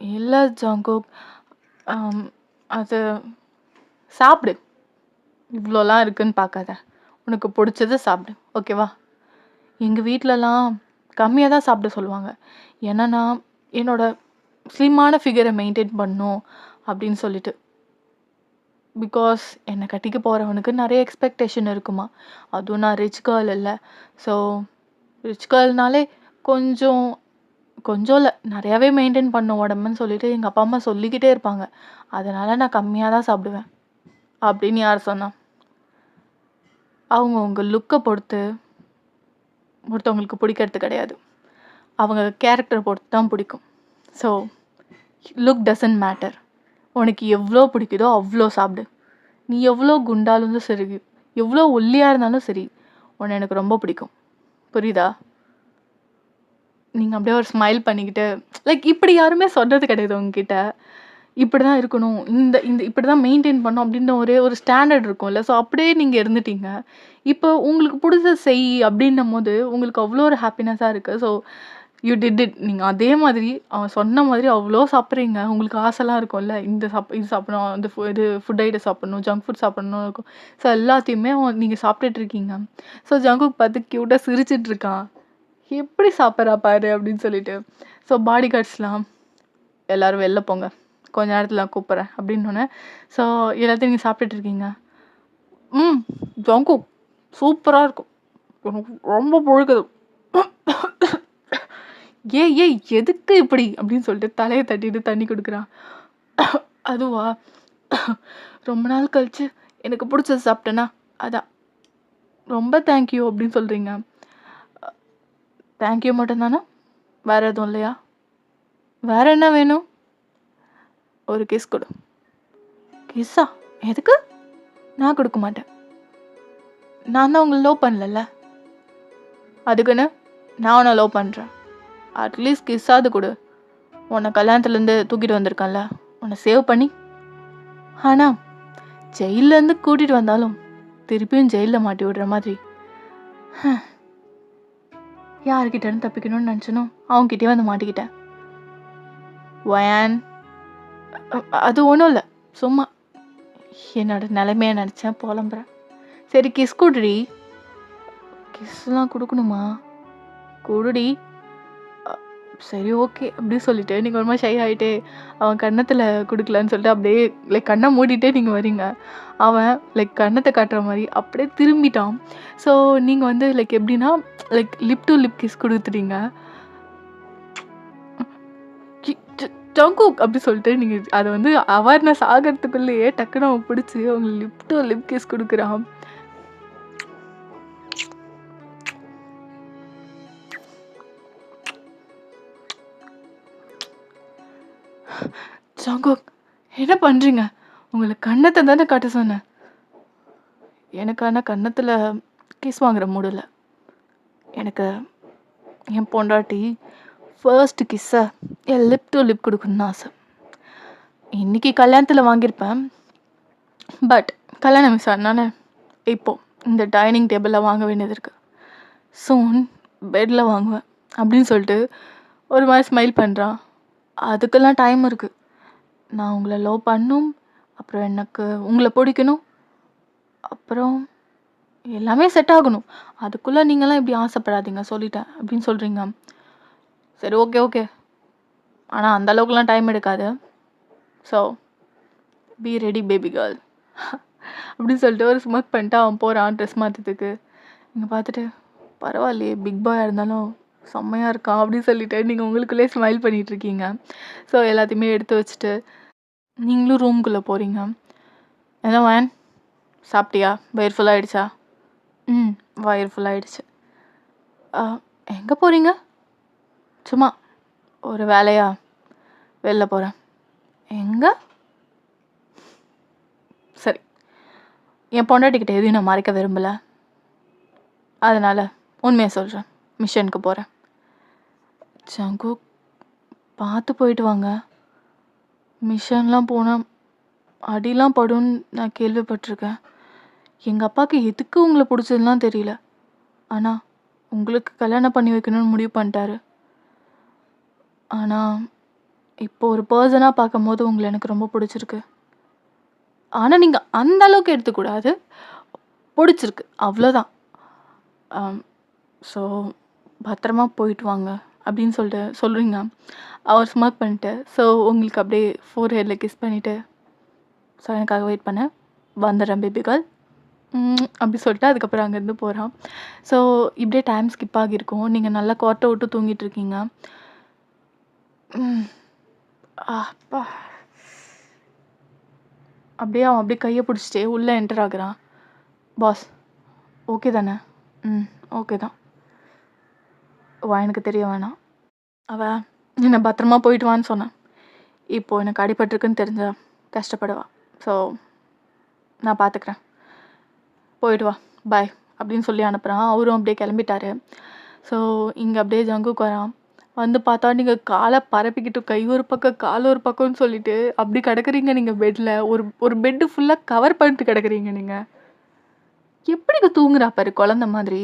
இல்லை ஜாங்கோக், அது சாப்பிடு, இவ்வளோலாம் இருக்குன்னு பார்க்காத, உனக்கு பிடிச்சதை சாப்பிடு, ஓகேவா? எங்கள் வீட்டிலலாம் கம்மியாக தான் சாப்பிட சொல்லுவாங்க, ஏன்னா நான் என்னோடய ஸ்லிம்மான ஃபிகரை மெயின்டைன் பண்ணணும் அப்படின்னு சொல்லிட்டு. பிகாஸ் என்னை கட்டிக்க போகிறவனுக்கு நிறைய எக்ஸ்பெக்டேஷன் இருக்குமா, அதுவும் நான் ரிச் கேர்ள் இல்லை. ஸோ ரிச் கேர்ள்னாலே கொஞ்சம் இல்லை, நிறையாவே மெயின்டைன் பண்ணும் உடம்புன்னு சொல்லிட்டு எங்கள் அப்பா அம்மா சொல்லிக்கிட்டே இருப்பாங்க. அதனால் நான் கம்மியாக தான் சாப்பிடுவேன் அப்படின்னு யார் சொன்னா? அவங்க உங்கள் லுக்கை பொறுத்து ஒருத்தவங்களுக்கு பிடிக்கிறது கிடையாது, அவங்க கேரக்டரை பொறுத்து தான் பிடிக்கும். So look doesn't matter. உனக்கு எவ்வளோ பிடிக்குதோ அவ்வளோ சாப்பிடு. நீ எவ்வளோ குண்டாலும் சரி, எவ்வளோ ஒல்லியாக இருந்தாலும் சரி, உன்னை எனக்கு ரொம்ப பிடிக்கும், புரியுதா? நீங்கள் அப்படியே ஒரு ஸ்மைல் பண்ணிக்கிட்டு, லைக் இப்படி யாருமே சொல்கிறது கிடையாது உங்ககிட்ட, இப்படி தான் இருக்கணும், இந்த இப்படி தான் மெயின்டைன் பண்ணணும் அப்படின்ற ஒரு ஸ்டாண்டர்ட் இருக்கும்ல. ஸோ அப்படியே நீங்கள் இருந்துட்டீங்க. இப்போ உங்களுக்கு பிடிச்ச செய் அப்படின்னும் போது உங்களுக்கு அவ்வளோ ஒரு ஹாப்பினஸ்ஸாக இருக்குது. So you did it. நீங்கள் அதே மாதிரி அவன் சொன்ன மாதிரி அவ்வளோ சாப்பிட்றீங்க. உங்களுக்கு ஆசைலாம் இருக்கும்ல, இது சாப்பிடணும், இந்த இது ஃபுட் ஐட்டம் சாப்பிடணும், ஜங்க் ஃபுட் சாப்பிடணும் இருக்கும். ஸோ எல்லாத்தையுமே நீங்கள் சாப்பிட்டுட்டு இருக்கீங்க. ஸோ ஜங்குக்கு பார்த்து க்யூட்டாக சிரிச்சிட்டு இருக்கான், எப்படி சாப்பிட்றா பாரு அப்படின்னு சொல்லிட்டு. ஸோ பாடி கார்ட்ஸ்லாம் எல்லோரும் வெளில போங்க, கொஞ்ச நேரத்தில் நான் கூப்பிட்றேன் அப்படின்னோடனே ஸோ எல்லாத்தையும் நீங்கள் சாப்பிட்டுட்டு இருக்கீங்க. ஜங்கு சூப்பராக இருக்கும், ரொம்ப பிடிக்குது. ஏய் எதுக்கு இப்படி அப்படின்னு சொல்லிட்டு தலையை தட்டிட்டு தண்ணி கொடுக்குறான். அதுவா, ரொம்ப நாள் கழிச்சு எனக்கு பிடிச்சது சாப்பிட்டேன்னா அதான், ரொம்ப தேங்க்யூ அப்படின்னு சொல்கிறீங்க. தேங்க்யூ மட்டும்தானா, வேறு எதுவும் இல்லையா? வேறு என்ன வேணும்? ஒரு கிஸ் கொடு. கிஸ்ஸா? எதுக்கு? நான் கொடுக்க மாட்டேன், நான் தான் உங்களை லவ் பண்ணல, அதுக்குன்னு நான் உன்னை லவ் பண்ணுறேன். அட்லீஸ்ட் கிஸ்ஸாவது கொடு. உன்னை கல்யாணத்துலேருந்து தூக்கிட்டு வந்திருக்கேன்ல, உன்னை சேவ் பண்ணி. ஆனால் ஜெயிலேருந்து கூட்டிகிட்டு வந்தாலும் திருப்பியும் ஜெயிலில் மாட்டி விடுற மாதிரி யார்கிட்டேருந்து தப்பிக்கணும்னு நினச்சனோ அவங்ககிட்டயே வந்து மாட்டிக்கிட்டேன். வயான், அது ஒன்றும் இல்லை, சும்மா என்னோட நிலைமையை நினச்சேன், புலம்புறேன். சரி கிஸ் கொடுடி. கிஸ்லாம் கொடுக்கணுமா? கொடுடி. சரி ஓகே அப்படின்னு சொல்லிட்டு நீங்கள் ஒரு மாதிரி ஷை ஆகிட்டே அவன் கன்னத்தில் கொடுக்கலான்னு சொல்லிட்டு அப்படியே லைக் கண்ணை மூடிட்டே நீங்கள் வரீங்க. அவன் லைக் கன்னத்தை காட்டுற மாதிரி அப்படியே திரும்பிட்டான். ஸோ நீங்கள் வந்து லைக் எப்படின்னா like lip to lip kiss கொடுத்துட்டீங்க. ஜங்குக் அப்படி சொல்லிட்டு நீங்கள் அதை வந்து அவேர்னஸ் ஆகிறதுக்குள்ளேயே டக்குன்னு அவன் பிடிச்சி அவங்க லிப் டு லிப் கிஸ் கொடுக்குறான். ஜங்குக் என்ன பண்ணுறீங்க? உங்களுக்கு கன்னத்தை தானே காட்ட சொன்னேன். எனக்கான கன்னத்தில் கிஸ் வாங்குற மூடில். எனக்கு என் பொண்டாட்டி ஃபர்ஸ்ட் கிஸ்ஸை என் லிப் டு லிப் கொடுக்கணுன்னு ஆசை. இன்றைக்கி கல்யாணத்தில் வாங்கியிருப்பேன், பட் கல்யாணம் மிஸ் ஆனானே இப்போ இந்த டைனிங் டேபிளில் வாங்க வேண்டியது இருக்குது. சூன் பெட்டில் வாங்குவேன் அப்படின்னு சொல்லிட்டு ஒரு மாதிரி ஸ்மைல் பண்ணுறான். அதுக்கெல்லாம் டைம் இருக்குது. நான் உங்களை லவ் பண்ணும், அப்புறம் எனக்கு உங்களை பிடிக்கணும், அப்புறம் எல்லாமே செட் ஆகணும். அதுக்குள்ளே நீங்களாம் இப்படி ஆசைப்படாதீங்க சொல்லிட்டேன் அப்படின்னு சொல்கிறீங்க. சரி, ஓகே ஓகே, ஆனால் அந்த அளவுக்குலாம் டைம் எடுக்காது. So be ready baby girl அப்படின்னு சொல்லிட்டு ஒரு ஸ்மோக் பண்ணிட்டு அவன் போகிறான் ட்ரெஸ் மாற்றத்துக்கு. நீங்கள் பார்த்துட்டு பரவாயில்லையே பிக் பாயாக இருந்தாலும் செம்மையாக இருக்கான் அப்படின்னு சொல்லிட்டு நீங்கள் உங்களுக்குள்ளே ஸ்மைல் பண்ணிகிட்ருக்கீங்க. ஸோ எல்லாத்தையுமே எடுத்து வச்சுட்டு நீங்களும் ரூம்குள்ளே போகிறீங்க. என்ன வேன், சாப்பிட்டியா? வயிறு ஃபுல்லாகிடுச்சா? வயிறு ஃபுல்லாகிடுச்சு. எங்கே போகிறீங்க? சும்மா ஒரு வேலையா வெளில போகிறேன். எங்கே? சரி, என் பொண்டாட்டிக்கிட்ட எதையும் நான் மறைக்க விரும்பலை, அதனால் உண்மையாக சொல்கிறேன். மிஷனுக்கு போகிறேன். ஜங்கு, பார்த்து போயிட்டு வாங்க. மிஷன்லாம் போனால் அடிலாம் படும்னு நான் கேள்விப்பட்டிருக்கேன். எங்கள் அப்பாவுக்கு எதுக்கு உங்களை பிடிச்சதுலாம் தெரியல, ஆனால் உங்களுக்கு கல்யாணம் பண்ணி வைக்கணும்னு முடிவு பண்ணிட்டாரு. ஆனால் இப்போ ஒரு பர்சனாக பார்க்கும்போது உங்களை எனக்கு ரொம்ப பிடிச்சிருக்கு. ஆனால் நீங்கள் அந்த அளவுக்கு எடுத்துக்கூடாது, பிடிச்சிருக்கு அவ்வளோதான். ஸோ பத்திரமா போயிட்டு வாங்க அப்படின்னு சொல்லிட்டு சொல்கிறீங்க. அவர் ஸ்மோக் பண்ணிட்டு ஸோ உங்களுக்கு அப்படியே ஃபோர் ஹெட்டில் கிஸ் பண்ணிவிட்டு, ஸோ எனக்காக வெயிட் பண்ணேன், வந்துடுறேன் பேபிகள் அப்படி சொல்லிட்டு அதுக்கப்புறம் அங்கேருந்து போகிறான். ஸோ இப்படியே டைம் ஸ்கிப் ஆகியிருக்கும். நீங்கள் நல்லா கோட்டை விட்டு தூங்கிட்டுருக்கீங்க. அப்பா, அப்படியே அவன் அப்படியே கையை பிடிச்சிட்டே உள்ளே என்டர் ஆகுறான். பாஸ் ஓகே தானே? ஓகே தான். எனக்கு தெரிய வேணாம், அவள் என்னை பத்திரமா போயிட்டு வான்னு சொன்னான். இப்போது எனக்கு அடிபட்டிருக்குன்னு தெரிஞ்சா கஷ்டப்படுவா. ஸோ நான் பார்த்துக்கிறேன், போயிட்டு வா, பாய் அப்படின்னு சொல்லி அனுப்புகிறான். அவரும் அப்படியே கிளம்பிட்டாரு. ஸோ இங்கே அப்படியே ஜங்குக்கு வரான். வந்து பார்த்தா நீங்கள் காலை பரப்பிக்கிட்டு கை ஒரு பக்கம் கால் ஒரு பக்கம்னு சொல்லிட்டு அப்படி கிடக்குறீங்க. நீங்கள் பெட்டில் ஒரு பெட்டு ஃபுல்லாக கவர் பண்ணிட்டு கிடக்குறீங்க. நீங்கள் எப்படிங்க தூங்குறா பாரு குழந்த மாதிரி.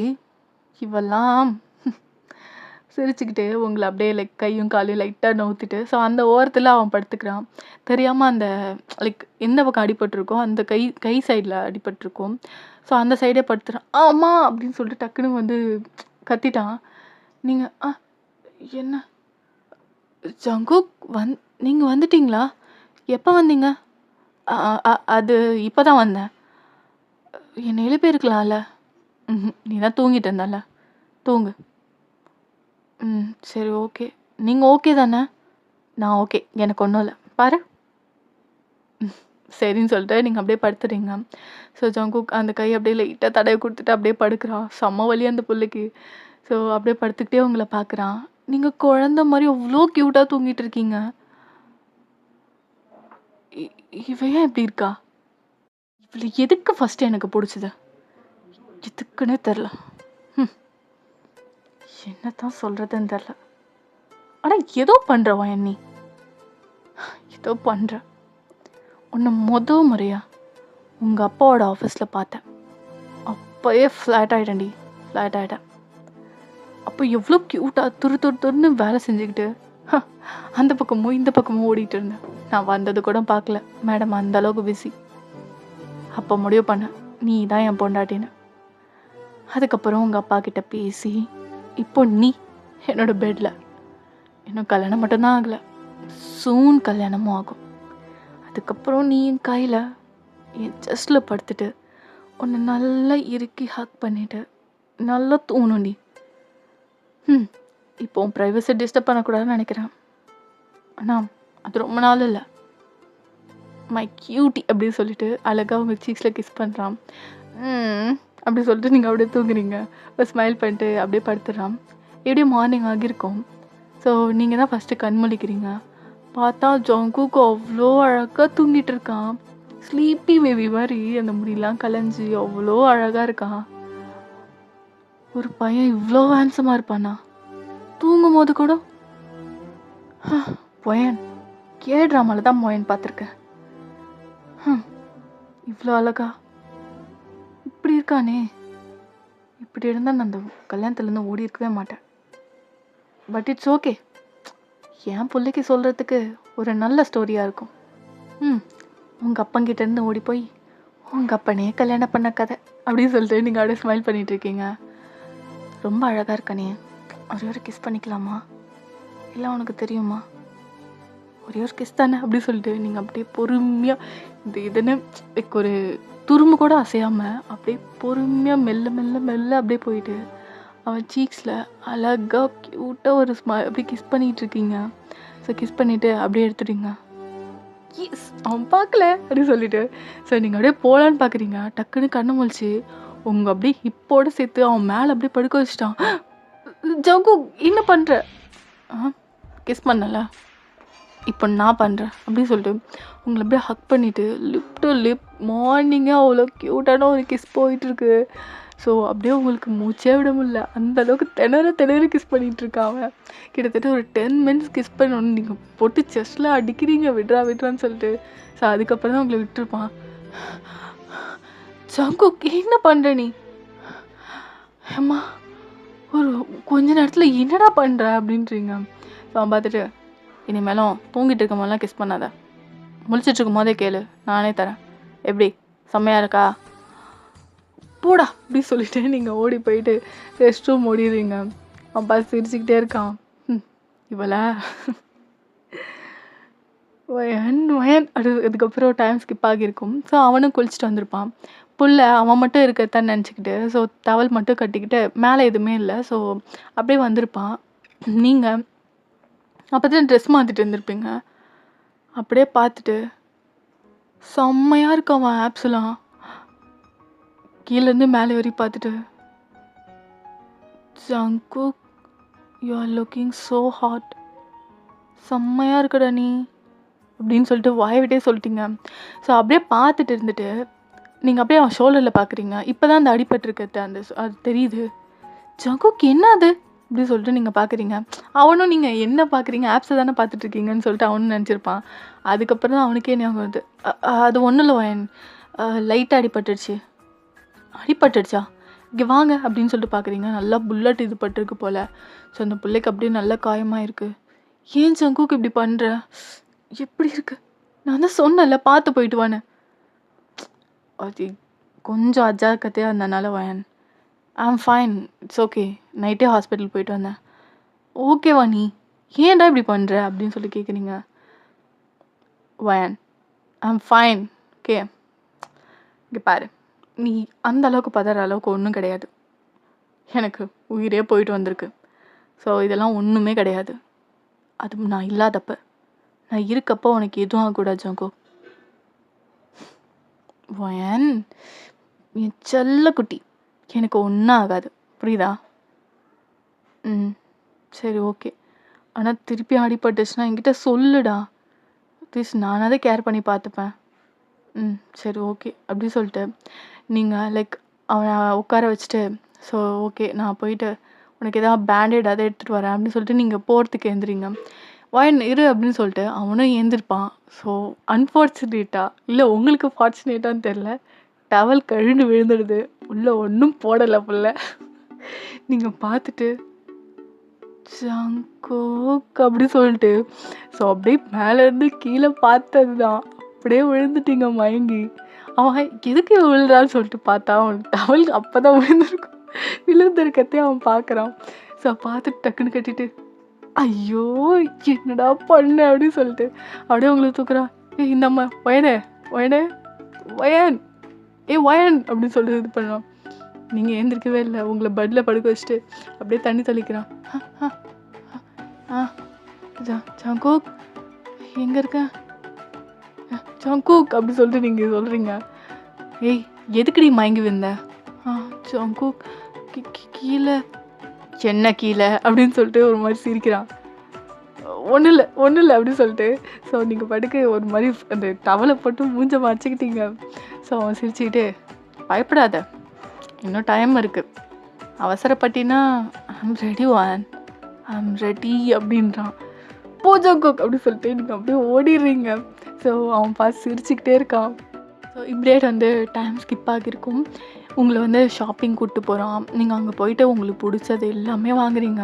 இவெல்லாம் சிரிச்சுக்கிட்டு உங்களை அப்படியே லைக் கையும் காலையும் லைட்டாக நவுத்திட்டு ஸோ அந்த ஓரத்தில் அவன் படுத்துக்கிறான். தெரியாமல் அந்த லைக் எந்த பக்கம் அடிபட்டிருக்கோ அந்த கை சைடில் அடிபட்டிருக்கும். ஸோ அந்த சைடே படுத்துகிறான். ஆமா அப்படின்னு சொல்லிட்டு டக்குன்னு வந்து கத்திட்டான். நீங்கள் என்ன ஜங்குக் நீங்கள் வந்துட்டீங்களா? எப்போ வந்தீங்க? அது இப்போ தான் வந்தேன். என்னை எழுப்பியிருக்கலாம்ல. நீ தான் தூங்கிட்டு இருந்தால, தூங்கு. சரி ஓகே. நீங்கள் ஓகே தானே? நான் ஓகே, எனக்கு ஒன்றும் இல்லை பாரு. சரின்னு சொல்லிட்டு நீங்கள் அப்படியே படுத்துறீங்க. ஸோ ஜங்குக் அந்த கை அப்படியே லைட்டாக தடவை கொடுத்துட்டு அப்படியே படுக்கிறான். செம்ம வலி அந்த பிள்ளைக்கு. ஸோ அப்படியே படுத்துக்கிட்டே உங்களை பார்க்குறான். நீங்கள் குழந்த மாதிரி அவ்வளோ க்யூட்டாக தூங்கிட்டு இருக்கீங்க. இவன் ஏன் இப்படி இருக்கா? இவளை எதுக்கு ஃபஸ்ட்டு எனக்கு பிடிச்சது? எதுக்குன்னே தெரில. என்னத்தான் சொல்கிறதுன்னு தெரில. ஆனால் ஏதோ பண்ணுறவன் நீ ஏதோ பண்ணுற. உன்னை முறையா உங்கள் அப்பாவோட ஆஃபீஸில் பார்த்தேன். அப்போயே ஃப்ளாட் ஆகிட்டேன்டி, ஃப்ளாட் ஆகிட்டேன். அப்போ எவ்வளோ க்யூட்டாக துருன்னு வேலை செஞ்சுக்கிட்டு அந்த பக்கமும் இந்த பக்கமும் ஓடிட்டு இருந்தேன். நான் வந்தது கூட பார்க்கல, மேடம் அந்த அளவுக்கு பிஸி. அப்போ முடிவு பண்ணேன் நீ தான் என் பொண்டாட்டின்னு. அதுக்கப்புறம் உங்கள் அப்பா கிட்ட பேசி இப்போ நீ என்னோட பெட்டில். இன்னும் கல்யாணம் மட்டும்தான் ஆகலை, சூன் கல்யாணமும் ஆகும். அதுக்கப்புறம் நீ என் கையில் என் செஸ்டில் படுத்துட்டு உன்னை நல்லா இறுக்கி ஹக் பண்ணிட்டு நல்லா தூணும் நீ. இப்போ உன் ப்ரைவசி டிஸ்டர்ப் பண்ணக்கூடாதுன்னு நினைக்கிறேன். ஆனால் அது ரொம்ப நாள் இல்லை. மை கியூட்டி அப்படின்னு சொல்லிட்டு அழகாக உங்கள் சீக்ஸில் கிஸ் பண்ணுறான். அப்படி சொல்லிட்டு நீங்கள் அப்படியே தூங்குறீங்க. இப்போ ஸ்மைல் பண்ணிட்டு அப்படியே படுத்துடுறான். எப்படியும் மார்னிங் ஆகியிருக்கும். ஸோ நீங்கள் தான் ஃபஸ்ட்டு கண் முழிக்கிறீங்க. பார்த்தா ஜங்குக்கு அவ்வளோ அழகாக தூங்கிட்டு இருக்கான். ஸ்லீப்பி பேபி மாதிரி அந்த முடியெல்லாம் கலைஞ்சி அவ்வளோ அழகாக இருக்கான். ஒரு பையன் இவ்வளோ ஹேண்ட்ஸமாக இருப்பானா? தூங்கும் போது கூட மொயன் ட்ராமாவில் தான் மொயன் பார்த்துருக்கேன். இவ்வளோ அழகா இப்படி இருக்கானே, இப்படி இருந்தால் நான் அந்த கல்யாணத்துலேருந்து ஓடி இருக்கவே மாட்டேன். பட் இட்ஸ் ஓகே, என் பிள்ளைக்கு சொல்கிறதுக்கு ஒரு நல்ல ஸ்டோரியாக இருக்கும். உங்கள் அப்பங்கிட்டேருந்து ஓடி போய் உங்கள் அப்பனே கல்யாணம் பண்ண கதை அப்படின்னு சொல்லிட்டு நீங்கள் அப்படியே ஸ்மைல் பண்ணிகிட்ருக்கீங்க. ரொம்ப அழகாக இருக்கானே, ஒரே ஒரு கிஸ் பண்ணிக்கலாமா? இல்லை உனக்கு தெரியுமா, ஒரே ஒரு கிஸ் தானே அப்படின்னு சொல்லிட்டு நீங்கள் அப்படியே பொறுமையாக இந்த இதுன்னு ஒரு துரும்பு கூட அசையாமல் அப்படியே பொறுமையாக மெல்ல மெல்ல மெல்ல அப்படியே போயிட்டு அவன் சீக்ஸில் அழகாக க்யூட்டாக ஒரு அப்படியே கிஸ் பண்ணிகிட்ருக்கீங்க. ஸோ கிஸ் பண்ணிவிட்டு அப்படியே எடுத்துட்டீங்க. எஸ், அவன் பார்க்கல அப்படின்னு சொல்லிட்டு ஸோ நீங்கள் அப்படியே போகலான்னு பார்க்குறீங்க. டக்குன்னு கண்ணு முழிச்சு உங்கள் அப்படியே ஹிப்போடு சேர்த்து அவன் மேலே அப்படியே படுக்க வச்சுட்டான். ஜங்கு என்ன பண்ணுற? கிஸ் பண்ணல, இப்போ நான் பண்ணுறேன் அப்படின்னு சொல்லிட்டு உங்களை அப்படியே ஹக் பண்ணிவிட்டு லிப் டு லிப் மார்னிங்கே அவ்வளோ க்யூட்டான ஒரு கிஸ் போயிட்டுருக்கு. ஸோ அப்படியே உங்களுக்கு மூச்சே விட முடியல, அந்தளவுக்கு திணற கிஸ் பண்ணிகிட்ருக்காங்க. கிட்டத்தட்ட ஒரு 10 minutes கிஸ் பண்ணணும். நீங்கள் போட்டு செஸ்ட்டில் அடிக்கிறீங்க விட்றான்னு சொல்லிட்டு. ஸோ அதுக்கப்புறம் தான் உங்களை விட்டுருப்பான். ஜங்கு என்ன பண்ணுற நீ? அம்மா ஒரு கொஞ்ச நேரத்தில் என்னடா பண்ணுற அப்படின்றீங்க. ஸோ அவன் பார்த்துட்டு இனிமேலும் தூங்கிட்டு இருக்கும் போதெல்லாம் கிஸ் பண்ணாத, முழிச்சிட்டு இருக்கும் போதே கேளு, நானே தரேன், எப்படி செம்மையாக இருக்கா போடா அப்படி சொல்லிட்டு நீங்கள் ஓடி போயிட்டு ரெஸ்ட் ரூம் ஓடிடுறீங்க. அப்பா சிரிச்சுக்கிட்டே இருக்கான். இவள வயன் அதுக்கப்புறம் டைம் ஸ்கிப் ஆகியிருக்கும். ஸோ அவனும் குளிச்சுட்டு வந்திருப்பான். புள்ள அவன் மட்டும் இருக்கத்தான் நினச்சிக்கிட்டு ஸோ டவல் மட்டும் கட்டிக்கிட்டு மேலே எதுவுமே இல்லை. ஸோ அப்படியே வந்திருப்பான். நீங்கள் அப்போ தான் ட்ரெஸ் மாற்றிட்டு இருந்திருப்பீங்க. அப்படியே பார்த்துட்டு செம்மையாக இருக்கும் அவன் ஆப்ஸ்லாம். கீழேருந்து மேலே வரி பார்த்துட்டு Jungkook you are looking so hot, செம்மையாக இருக்கடா நீ அப்படின்னு சொல்லிட்டு வாயை விட்டே சொல்லிட்டீங்க. ஸோ அப்படியே பார்த்துட்டு இருந்துட்டு நீங்கள் அப்படியே அவன் ஷோல்டரில் பார்க்குறீங்க. இப்போ தான் அந்த அடிபட்டிருக்கிறது அந்த அது தெரியுது. ஜங்குக் என்ன அது அப்படி சொல்லிட்டு நீங்கள் பார்க்குறீங்க. அவனும் நீங்கள் என்ன பார்க்குறீங்க, ஆப்ஸை தானே பார்த்துட்ருக்கீங்கன்னு சொல்லிட்டு அவனும் நினச்சிருப்பான். அதுக்கப்புறம் தான் அவனுக்கே ஞாபகம் வருது, அது ஒன்றும் இல்லை வயன், லைட்டாக அடிபட்டுடுச்சா, இங்கே வாங்க அப்படின்னு சொல்லிட்டு பார்க்குறீங்க. நல்லா புல்லட் இது பட்டிருக்கு போல். ஸோ அந்த பிள்ளைக்கு அப்படியே நல்ல காயமாக இருக்குது. ஏன் ஜங்குக்கு இப்படி பண்ணுற, எப்படி இருக்கு? நான் தான் சொன்னேன்ல பார்த்து போயிட்டு வானே. அது கொஞ்சம் அஜாக்கிரதையாக இருந்தனால வயன், ஐம் ஃபைன், இட்ஸ் ஓகே, நைட்டே ஹாஸ்பிட்டல் போயிட்டு வந்தேன். ஓகேவா நீ ஏன்டா இப்படி பண்ணுற அப்படின்னு சொல்லி கேட்குறீங்க. வயன் ஐம் ஃபைன், ஓகே, இங்கே பாரு, நீ அந்த அளவுக்கு பதற அளவுக்கு ஒன்றும் கிடையாது. எனக்கு உயிரே போயிட்டு வந்திருக்கு. ஸோ இதெல்லாம் ஒன்றுமே கிடையாது. அது நான் இல்லாதப்ப, நான் இருக்கப்போ உனக்கு எதுவும் ஆகக்கூடாது ஜங்கோ. வயன் என் செல்ல குட்டி, எனக்கு ஒன்றும் ஆகாது, புரியுதா? சரி ஓகே, ஆனால் திருப்பி அடிபட்டுச்சுன்னா என்கிட்ட சொல்லுடா ப்ளீஸ், நானாவது கேர் பண்ணி பார்த்துப்பேன். சரி ஓகே அப்படி சொல்லிட்டு நீங்கள் லைக் அவனை உட்கார வச்சுட்டு ஸோ ஓகே நான் போயிட்டு உனக்கு எதாவது பேண்டேட் அதை எடுத்துகிட்டு வரேன் அப்படின்னு சொல்லிட்டு நீங்கள் போகிறதுக்கு எழுந்திரிங்க. வயன் இரு அப்படின்னு சொல்லிட்டு அவனும் ஏந்திருப்பான். ஸோ அன்ஃபார்ச்சுனேட்டாக இல்லை உங்களுக்கு ஃபார்ச்சுனேட்டான்னு தெரில, டவல் கழுண்டு விழுந்துடுது, உள்ளே ஒன்றும் போடலை புள்ள. நீங்கள் பார்த்துட்டு ஜங்கோக் அப்படி சொல்லிட்டு ஸோ அப்படியே மேலேருந்து கீழே பார்த்தது தான், அப்படியே விழுந்துட்டீங்க மயங்கி. அவன் எதுக்கு விழுறான்னு சொல்லிட்டு பார்த்தா அவன் டவல் அப்போ தான் விழுந்திருக்கத்தே அவன் பார்க்குறான். ஸோ பார்த்துட்டு டக்குன்னு கட்டிட்டு ஐயோ என்னடா பண்ண அப்படின்னு சொல்லிட்டு அப்படியே உங்களுக்கு தூக்குறான். இந்தம்மா வயன் அப்படின்னு சொல்லிட்டு இது பண்ணுவான். நீங்கள் ஏந்திரிக்கவே இல்லை, உங்களை பெட்டில் படுக்க வச்சுட்டு அப்படியே தண்ணி தெளிக்கிறான். ஜங்கோக் எங்கே இருக்க ஜங்கோக் அப்படி சொல்லிட்டு நீங்கள் சொல்கிறீங்க. ஏய் எதுக்குடி மயங்கி விழுந்த? ஜங்கோக் கீழே என்ன கீழே அப்படின்னு சொல்லிட்டு ஒரு மாதிரி சிரிக்கிறான். ஒன்றும் இல்லை அப்படின்னு சொல்லிட்டு ஸோ நீங்கள் படுக்க ஒரு மாதிரி அந்த டவலை போட்டு மூஞ்ச மறைச்சிக்கிட்டீங்க. ஸோ அவன் சிரிச்சுக்கிட்டு பயப்படாத, இன்னும் டைம் இருக்குது, அவசரப்பட்டினா ஐம் ரெடி அப்படின்றான். ஜங்கோக் அப்படி சொல்லிட்டு நீங்கள் அப்படியே ஓடிடுறீங்க. ஸோ அவன் பார்த்து சிரிச்சுக்கிட்டே இருக்கான். ஸோ இப்படியே வந்து டைம் ஸ்கிப் ஆகியிருக்கும். உங்கள வந்து ஷாப்பிங் கூட்டு போறான். நீங்க அங்க போயிட்டு உங்களுக்கு புடிச்சது எல்லாமே வாங்குறீங்க.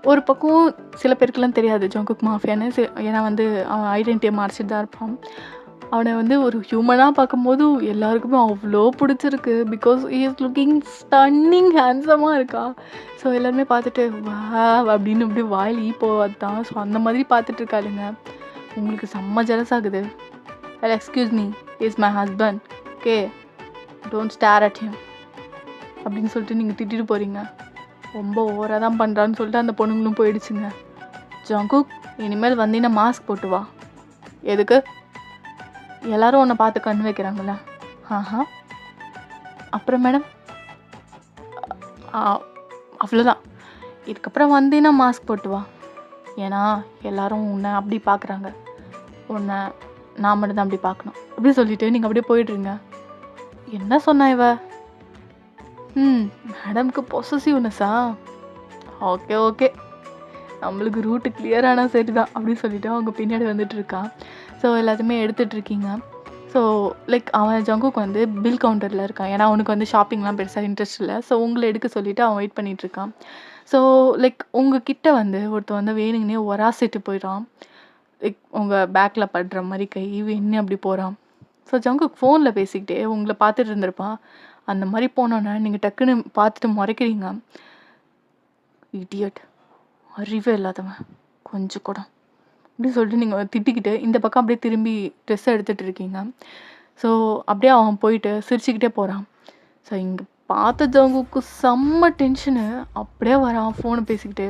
ஒரு பக்கம் சில பேருக்குலாம் தெரியாது ஜங்குக் மாஃபியான்னு. ஏன்னா வந்து அவன் ஐடென்டிட்டிய மறைச்சிட்டு தான் இருப்பான். அவன வந்து ஒரு ஹியூமனா பார்க்கும்போது எல்லாருக்குமே அவ்ளோ புடிச்சிருக்கு. Because he is looking stunning ஹேண்ட்ஸமா இருக்கா. ஸோ எல்லாருமே பார்த்துட்டு வாவ்! அப்படின்னு அப்படியே வாயில ஈ போவாதான். ஸோ அந்த மாதிரி பார்த்துட்டு இருக்காளுங்க. உங்களுக்கு செம்ம ஜெலஸ் ஆகுது. Well excuse me, he is my husband. Okay, don't stare at him அப்படின்னு சொல்லிட்டு நீங்கள் திட்டிட்டு போகிறீங்க. ரொம்ப ஓவராக தான் பண்ணுறான்னு சொல்லிட்டு அந்த பொண்ணுங்களும் போயிடுச்சுங்க. ஜங்குக், இனிமேல் வந்தீங்கன்னா மாஸ்க் போட்டு வா. எதுக்கு? எல்லாரும் உன்னை பார்த்து கண் வைக்கிறாங்களே. ஆஹா, அப்புறம் மேடம் அவ்வளோதான். இதுக்கப்புறம் வந்தீங்கன்னா மாஸ்க் போட்டு வா. ஏன்னா எல்லாரும் உன்னை அப்படி பார்க்குறாங்க. உன்னை நான் மட்டும் தான் அப்படி பார்க்கணும் அப்படி சொல்லிட்டு நீங்கள் அப்படியே போயிடுறீங்க. என்ன சொன்னா இவ? மேடம்க்கு பொசசிவ்னஸா? ஓகே ஓகே, நம்மளுக்கு ரூட்டு கிளியர் ஆனால் சரி தான் அப்படின்னு சொல்லிட்டு அவங்க பின்னாடி வந்துட்டு இருக்கா. ஸோ எல்லாத்தையுமே எடுத்துகிட்ருக்கீங்க. ஸோ லைக் அவன் ஜங்குக்கு வந்து பில் கவுண்டரில் இருக்கான். ஏன்னா அவனுக்கு வந்து ஷாப்பிங்லாம் பெருசாக இன்ட்ரெஸ்ட் இல்லை. ஸோ உங்களை எடுக்க சொல்லிவிட்டு அவன் வெயிட் பண்ணிகிட்ருக்கான். ஸோ லைக் உங்ககிட்ட வந்து ஒருத்தர் வந்து வேணுங்கன்னே ஒராசிட்டு போயிடான். லைக் உங்கள் பேக்கில் படுற மாதிரி கை வேணுன்னு அப்படி போகிறான். ஸோ ஜங்குக் ஃபோனில் பேசிக்கிட்டே உங்களை பார்த்துட்டு இருந்திருப்பான். அந்த மாதிரி போனோன்னே நீங்கள் டக்குன்னு பார்த்துட்டு முறைக்கிறீங்க. இடியட், அறிவே இல்லாதவன் கொஞ்சம் கூட அப்படி சொல்லிட்டு நீங்கள் திட்டிக்கிட்டு இந்த பக்கம் அப்படியே திரும்பி ட்ரெஸ்ஸை எடுத்துகிட்டு இருக்கீங்க. ஸோ அப்படியே அவன் போயிட்டு சிரிச்சுக்கிட்டே போகிறான். ஸோ இங்கே பார்த்த ஜங்குக்கு செம்ம டென்ஷனு. அப்படியே வரான் ஃபோனை பேசிக்கிட்டு.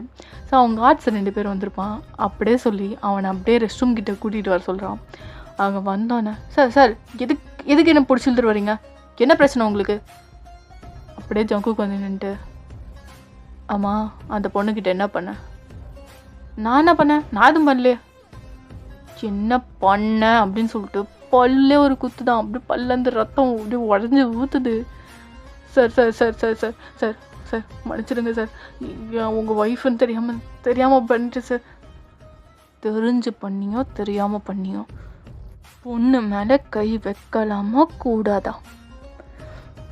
ஸோ அவங்க கார்ட்ஸ் 2 பேர் வந்திருப்பான். அப்படியே சொல்லி அவனை அப்படியே ரெஸ்ட் ரூம் கிட்டே கூட்டிகிட்டு வர சொல்கிறான். அவங்க வந்தோன்னே, சார் சார் எதுக்கு என்ன பிடிச்சிட்டு வரீங்க? என்ன பிரச்சனை உங்களுக்கு? அப்படியே ஜங்குக்கு வந்து நின்றுட்டு, ஆமாம் அந்த பொண்ணுக்கிட்ட என்ன பண்ண? நான் என்ன பண்ணேன்? நான் எதுவும் பண்ணலையே. என்ன பண்ண அப்படின்னு சொல்லிட்டு பல்லே ஒரு குத்து தான். அப்படியே பல்லேருந்து ரத்தம் அப்படியே உடஞ்சி ஊற்றுது. Sir sir sir sir sir sir sir மன்னிச்சிடுங்க சார், உங்கள் ஒய்ஃப்னு தெரியாமல் பண்ணிட்டு சார். தெரிஞ்சு பண்ணியோ தெரியாமல் பண்ணியோ பொண்ணு மேலே கை வைக்கலாமா கூடாதா?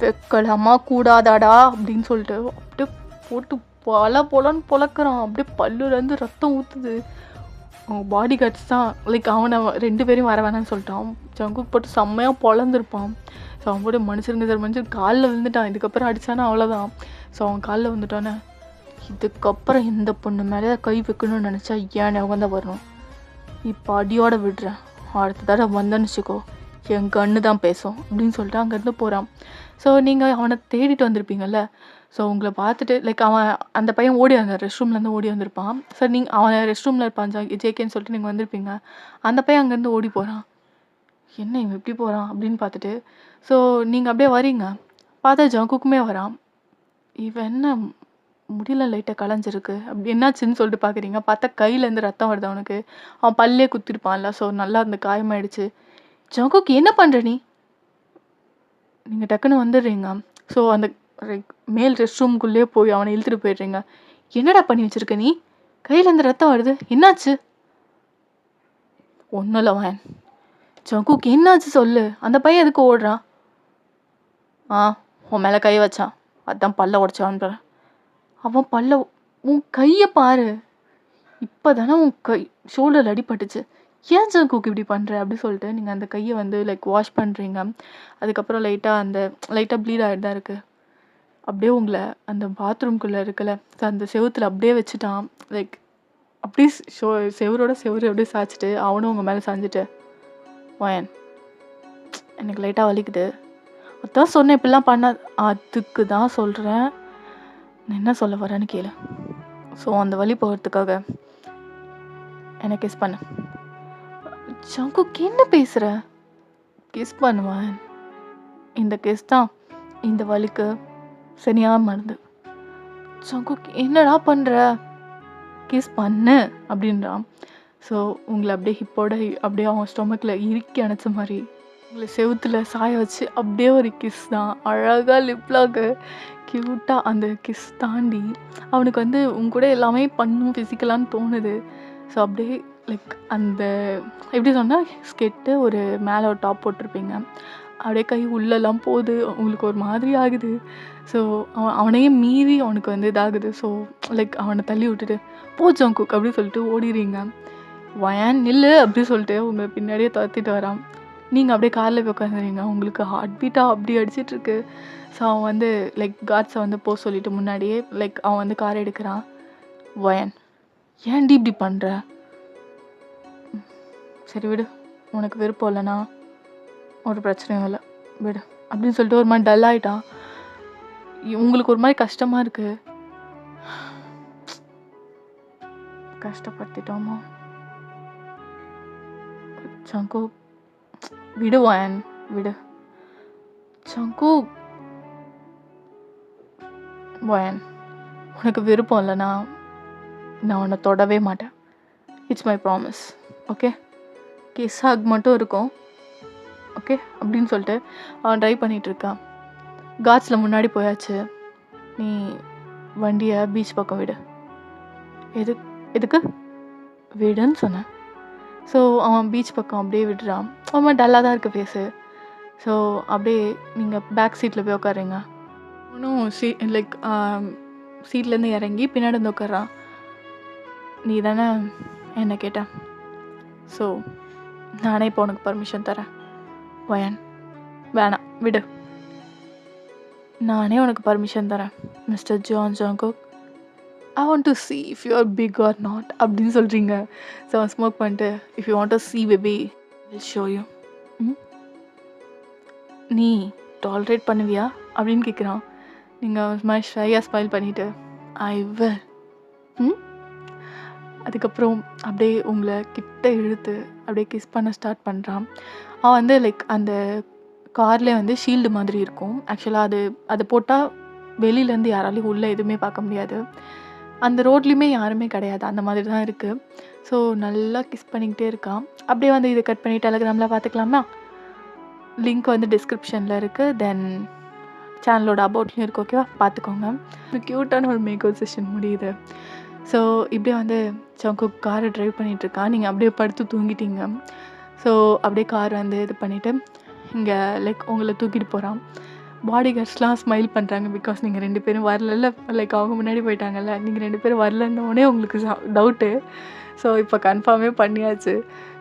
வைக்கலாமா கூடாதாடா அப்படின்னு சொல்லிட்டு அப்படியே போட்டு பொலன்னு பொழக்கிறான். அப்படியே பல்லுலேருந்து ரத்தம் ஊற்றுது. அவங்க பாடி கார்ட்ஸ் தான் லைக் அவனை 2 பேரையும் வர வேணான்னு சொல்லிட்டான். ஜங்குக்கு போட்டு செம்மையாக பொழந்துருப்பான். ஸோ அவன் போட்டு மனுஷருங்க சார் மனுஷன் காலில் விழுந்துட்டான். இதுக்கப்புறம் அடித்தானா அவ்வளோதான். ஸோ அவன் காலில் வந்துட்டானே, இதுக்கப்புறம் இந்த பொண்ணு மேலே கை வைக்கணும்னு நினச்சா ஏன் ஞாபகம் தான் வரணும். இப்போ அடியோட விடுறேன், அடுத்த தடவை வந்தேன்னு வச்சுக்கோ என் கண்ணு தான் பேசும் அப்படின்னு சொல்லிட்டு அங்கேருந்து போகிறான். ஸோ நீங்கள் அவனை தேடிட்டு வந்திருப்பீங்கள்ல. ஸோ உங்களை பார்த்துட்டு லைக் அவன் அந்த பையன் ஓடி வந்தார், ரெஸ்ட் ரூம்லேருந்து ஓடி வந்திருப்பான். சார் நீங்கள் அவன் ரெஸ்ட் ரூமில் இருப்பான் ஜேகேன்னு சொல்லிட்டு நீங்கள் வந்திருப்பீங்க. அந்த பையன் அங்கேருந்து ஓடி போகிறான். என்ன இவன் எப்படி போகிறான் அப்படின்னு பார்த்துட்டு ஸோ நீங்கள் அப்படியே வரீங்க. பார்த்தா ஜங்குக்குமே வரான். இவன் என்ன முடியல லைட்டாக கலைஞ்சிருக்கு அப்படி என்னாச்சுன்னு சொல்லிட்டு பார்க்குறீங்க. பார்த்தா கையிலேருந்து ரத்தம் வருது அவனுக்கு. அவன் பல்லே குத்திருப்பான்ல. ஸோ நல்லா அந்த காயமாயிடுச்சு. ஜங்குக்கு என்ன பண்ணுற நீ? நீங்கள் டக்குன்னு வந்துடுறீங்க. ஸோ அந்த மேல் ரெஸ்ட் ரூம்குள்ளேயே போய் அவனை இழுத்துட்டு போயிடுறீங்க. என்னடா பண்ணி வச்சுருக்க நீ? கையிலேருந்து ரத்தம் வருது, என்னாச்சு? ஒன்றும் இல்லை வாயன். ஜங்குக்கு என்னாச்சு சொல்லு. அந்த பையன் எதுக்கு ஓடுறான்? உன் மேலே கை வச்சான், அதான் பல்ல உடச்சான். அவன் பல்ல, உன் கையை பாரு, இப்போ தானே உன் கை ஷோல்டரில் அடிபட்டுச்சு, ஏன் ஜங்குக்கு இப்படி பண்ணுற அப்படி சொல்லிட்டு நீங்கள் அந்த கையை வந்து லைக் வாஷ் பண்ணுறீங்க. அதுக்கப்புறம் லைட்டாக ப்ளீட் ஆகிட்டு தான் இருக்குது. அப்படியே உங்களை அந்த பாத்ரூம்குள்ளே இருக்கல அந்த செவுத்தில் அப்படியே வச்சுட்டான். லைக் அப்படியே செவரோட செவரு அப்படியே சாய்ச்சிட்டு அவனும் உங்கள் மேலே சாஞ்சிட்டு, வாயன் எனக்கு லைட்டாக வலிக்குது, அதான் சொன்னேன் இப்படிலாம் பண்ண. அதுக்கு தான் சொல்கிறேன், நான் என்ன சொல்ல வரேன்னு கேளு. ஸோ அந்த வலி போகிறதுக்காக என்னை கிஸ் பண்ணு. ஜங்குக்கு என்ன பேசுகிற? கிஸ் பண்ணுவேன். இந்த கிஸ் தான் இந்த வலிக்கு சரியாக மருந்து. ஜங்குக்கு என்னடா பண்ணுற? கிஸ் பண்ணு அப்படின்றான். ஸோ உங்களை அப்படியே ஹிப்போட அப்படியே அவன் ஸ்டொமக்கில் இறுக்கி அணைச்ச மாதிரி உங்களை செவுத்தில் சாய வச்சு அப்படியே ஒரு கிஸ் தான். அழகாக லிப்லாக க்யூட்டாக அந்த கிஸ் தாண்டி அவனுக்கு வந்து உங்க கூட எல்லாமே பண்ணும் ஃபிசிக்கலான்னு தோணுது. ஸோ அப்படியே லைக் அந்த எப்படி சொன்னால் ஸ்கெட்டு ஒரு மேலே ஒரு டாப் போட்டிருப்பீங்க. அப்படியே கை உள்ளலாம் போகுது. அவங்களுக்கு ஒரு மாதிரி ஆகுது. ஸோ அவனையே மீறி அவனுக்கு வந்து இதாகுது. ஸோ லைக் அவனை தள்ளி விட்டுட்டு போ ஜங்குக் அப்படின்னு சொல்லிட்டு ஓடிடுறீங்க. வயான் நில்லு அப்படின்னு சொல்லிட்டு உங்களை பின்னாடியே துரத்திட்டு வரான். நீங்கள் அப்படியே காரில் போய் உட்காந்துறீங்க. உங்களுக்கு ஹார்ட் பீட்டாக அப்படி அடிச்சிட்ருக்கு. ஸோ அவன் வந்து லைக் காட்ஸை வந்து போக சொல்லிட்டு முன்னாடியே லைக் அவன் வந்து கார் எடுக்கிறான். வயன் ஏன்டி இப்படி பண்ணுற? சரி விடு, உனக்கு விருப்பம் இல்லைனா ஒரு பிரச்சனையும் இல்லை விடு அப்படின்னு சொல்லிட்டு ஒரு மாதிரி டல் ஆகிட்டான். உங்களுக்கு ஒரு மாதிரி கஷ்டமாக இருக்குது. கஷ்டப்படுத்திட்டோமா சங்கு? விடு வயன் விடு. சங்கு வயன், உனக்கு விருப்பம் இல்லைனா நான் உன்னை தொடவே மாட்டேன். It's my promise. Okay, kiss hug மட்டும் இருக்கும். ஓகே அப்படின்னு சொல்லிட்டு அவன் ட்ரை பண்ணிகிட்ருக்கான். காட்ஸில் முன்னாடி போயாச்சு. நீ வண்டியை பீச் பக்கம் விடு. எதுக்கு விடுன்னு சொன்னேன். ஸோ அவன் பீச் பக்கம் அப்படியே விடுறான். அவன் டல்லாக தான் இருக்குது ஃபேஸு. ஸோ அப்படியே நீங்கள் பேக் சீட்டில் போய் உட்காருங்க. இன்னும் லைக் சீட்லேருந்து இறங்கி பின்னாடி வந்து உட்காரான். நீ தானே என்ன கேட்டேன், ஸோ நானே இப்போ உனக்கு பர்மிஷன் தரேன். வயன் வேணாம் விடு. நானே உனக்கு பர்மிஷன் தரேன் mister John Jungkook. I want to see if you are big or not அப்படின்னு சொல்கிறீங்க. ஸோ அவன் ஸ்மோக் பண்ணிட்டு if you want to see baby will show you. நீ டாலரேட் பண்ணுவியா அப்படின்னு கேட்குறான். நீங்கள் மாதிரி ஷையாக ஸ்மைல் பண்ணிவிட்டு ஐ வில். அதுக்கப்புறம் அப்படியே உங்களை கிட்ட இழுத்து அப்படியே கிஸ் பண்ண ஸ்டார்ட் பண்ணுறான். அவன் வந்து லைக் அந்த கார்லேயே வந்து ஷீல்டு மாதிரி இருக்கும். ஆக்சுவலாக அது போட்டால் வெளியிலேருந்து யாராலையும் உள்ளே எதுவுமே பார்க்க முடியாது. அந்த ரோட்லேயுமே யாருமே கிடையாது. அந்த மாதிரி தான் இருக்குது. ஸோ நல்லா கிஸ் பண்ணிக்கிட்டே இருக்கான். அப்படியே வந்து இதை கட் பண்ணி டெலகிராமில் பார்த்துக்கலாமா? லிங்க் வந்து டிஸ்கிரிப்ஷனில் இருக்குது. தென் சேனலோட அபவுட்லேயும் இருக்குது. ஓகேவா, பார்த்துக்கோங்க. க்யூட்டான ஒரு மேக்கப் செஷன் முடியுது. ஸோ இப்படியே வந்து ஜங்குக் காரை ட்ரைவ் பண்ணிகிட்ருக்கான். நீங்கள் அப்படியே படுத்து தூங்கிட்டீங்க. ஸோ அப்படியே கார் வந்து இது பண்ணிவிட்டு இங்கே லைக் உங்களை தூக்கிட்டு போகிறான். பாடி கார்ட்ஸ்லாம் ஸ்மைல் பண்ணுறாங்க. பிகாஸ் நீங்கள் 2 பேரும் வரல. லைக் அவங்க முன்னாடி போயிட்டாங்கல்ல, நீங்கள் 2 பேரும் வரலன்னோடனே உங்களுக்கு டவுட்டு. ஸோ இப்போ கன்ஃபார்மே பண்ணியாச்சு.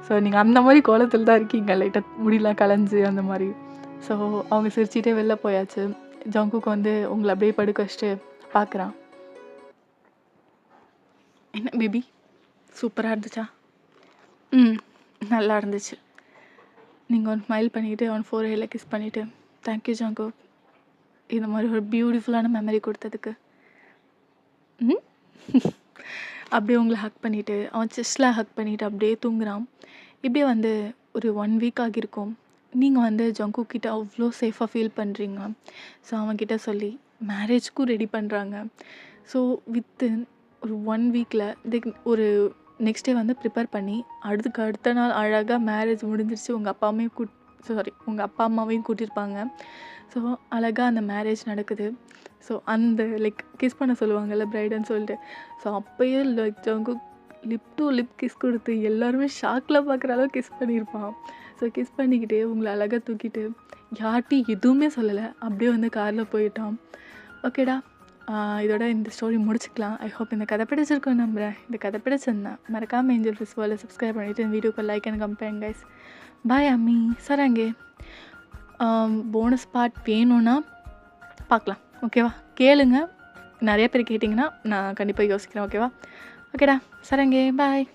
ஸோ நீங்கள் அந்த மாதிரி கோலத்தில் தான் இருக்கீங்க, லைட்டாக முடியலாம் கலைஞ்சு அந்த மாதிரி. ஸோ அவங்க சிரிச்சிட்டே வெளில போயாச்சு. ஜங்குக்கு வந்து உங்களை அப்படியே படுக்க வச்சுட்டு பார்க்குறான். என்ன பேபி, சூப்பராக இருந்துச்சா? நல்லா இருந்துச்சு. நீங்கள் ஒன்று ஸ்மைல் பண்ணிவிட்டு அவன் ஃபோர்ஹெட்டில் கிஸ் பண்ணிவிட்டு தேங்க்யூ ஜங்குக், இந்த மாதிரி ஒரு பியூட்டிஃபுல்லான மெமரி கொடுத்ததுக்கு. அப்படியே உங்களை ஹக் பண்ணிவிட்டு அவன் செஸ்ட்டில் ஹக் பண்ணிவிட்டு அப்படியே தூங்குறான். இப்படியே வந்து ஒரு 1 வீக் ஆகியிருக்கும். நீங்கள் வந்து ஜங்குக் கிட்ட அவ்வளோ சேஃபாக ஃபீல் பண்ணுறீங்க. ஸோ அவன்கிட்ட சொல்லி மேரேஜ்க்கும் ரெடி பண்ணுறாங்க. ஸோ வித்தின் ஒரு 1 வீக்கில் ஒரு நெக்ஸ்ட் டே வந்து ப்ரிப்பேர் பண்ணி அடுத்த நாள் அழகாக மேரேஜ் முடிஞ்சிருச்சு. உங்கள் அப்பா அம்மாவையும் கூட்டியிருப்பாங்க. ஸோ அழகாக அந்த மேரேஜ் நடக்குது. ஸோ அந்த லைக் கிஸ் பண்ண சொல்லுவாங்கள்ல பிரைடுன்னு சொல்லிட்டு. ஸோ அப்போயே like Jungkook lip to lip kiss கொடுத்து எல்லாருமே ஷாக்கில் பார்க்குற அளவுக்கு கிஸ் பண்ணியிருப்பான். ஸோ கிஸ் பண்ணிக்கிட்டே உங்களை அழகாக தூக்கிட்டு யார்ட்டையும் எதுவுமே சொல்லலை, அப்படியே வந்து காரில் போயிட்டான். ஓகேடா, இதோட இந்த ஸ்டோரி முடிச்சுக்கலாம். ஐ ஹோப் இந்த கதை பிடிச்சிருக்கோன்னு நம்புகிறேன். இந்த கதை பிடிச்சிருந்தா மறக்காமல் ஏஞ்சல் ஃபெஸ்டிவலில் சப்ஸ்கிரைப் பண்ணிவிட்டு இந்த வீடியோக்கு லைக் அண்ட் கம்பேர் கைஸ். பாய் அம்மி சரங்கே. போனஸ் பார்ட் வேணும்னா பார்க்கலாம். ஓகேவா, கேளுங்க. நிறைய பேர் கேட்டிங்கன்னா நான் கண்டிப்பாக யோசிக்கிறேன். ஓகேவா, ஓகேடா சரங்கே பாய்.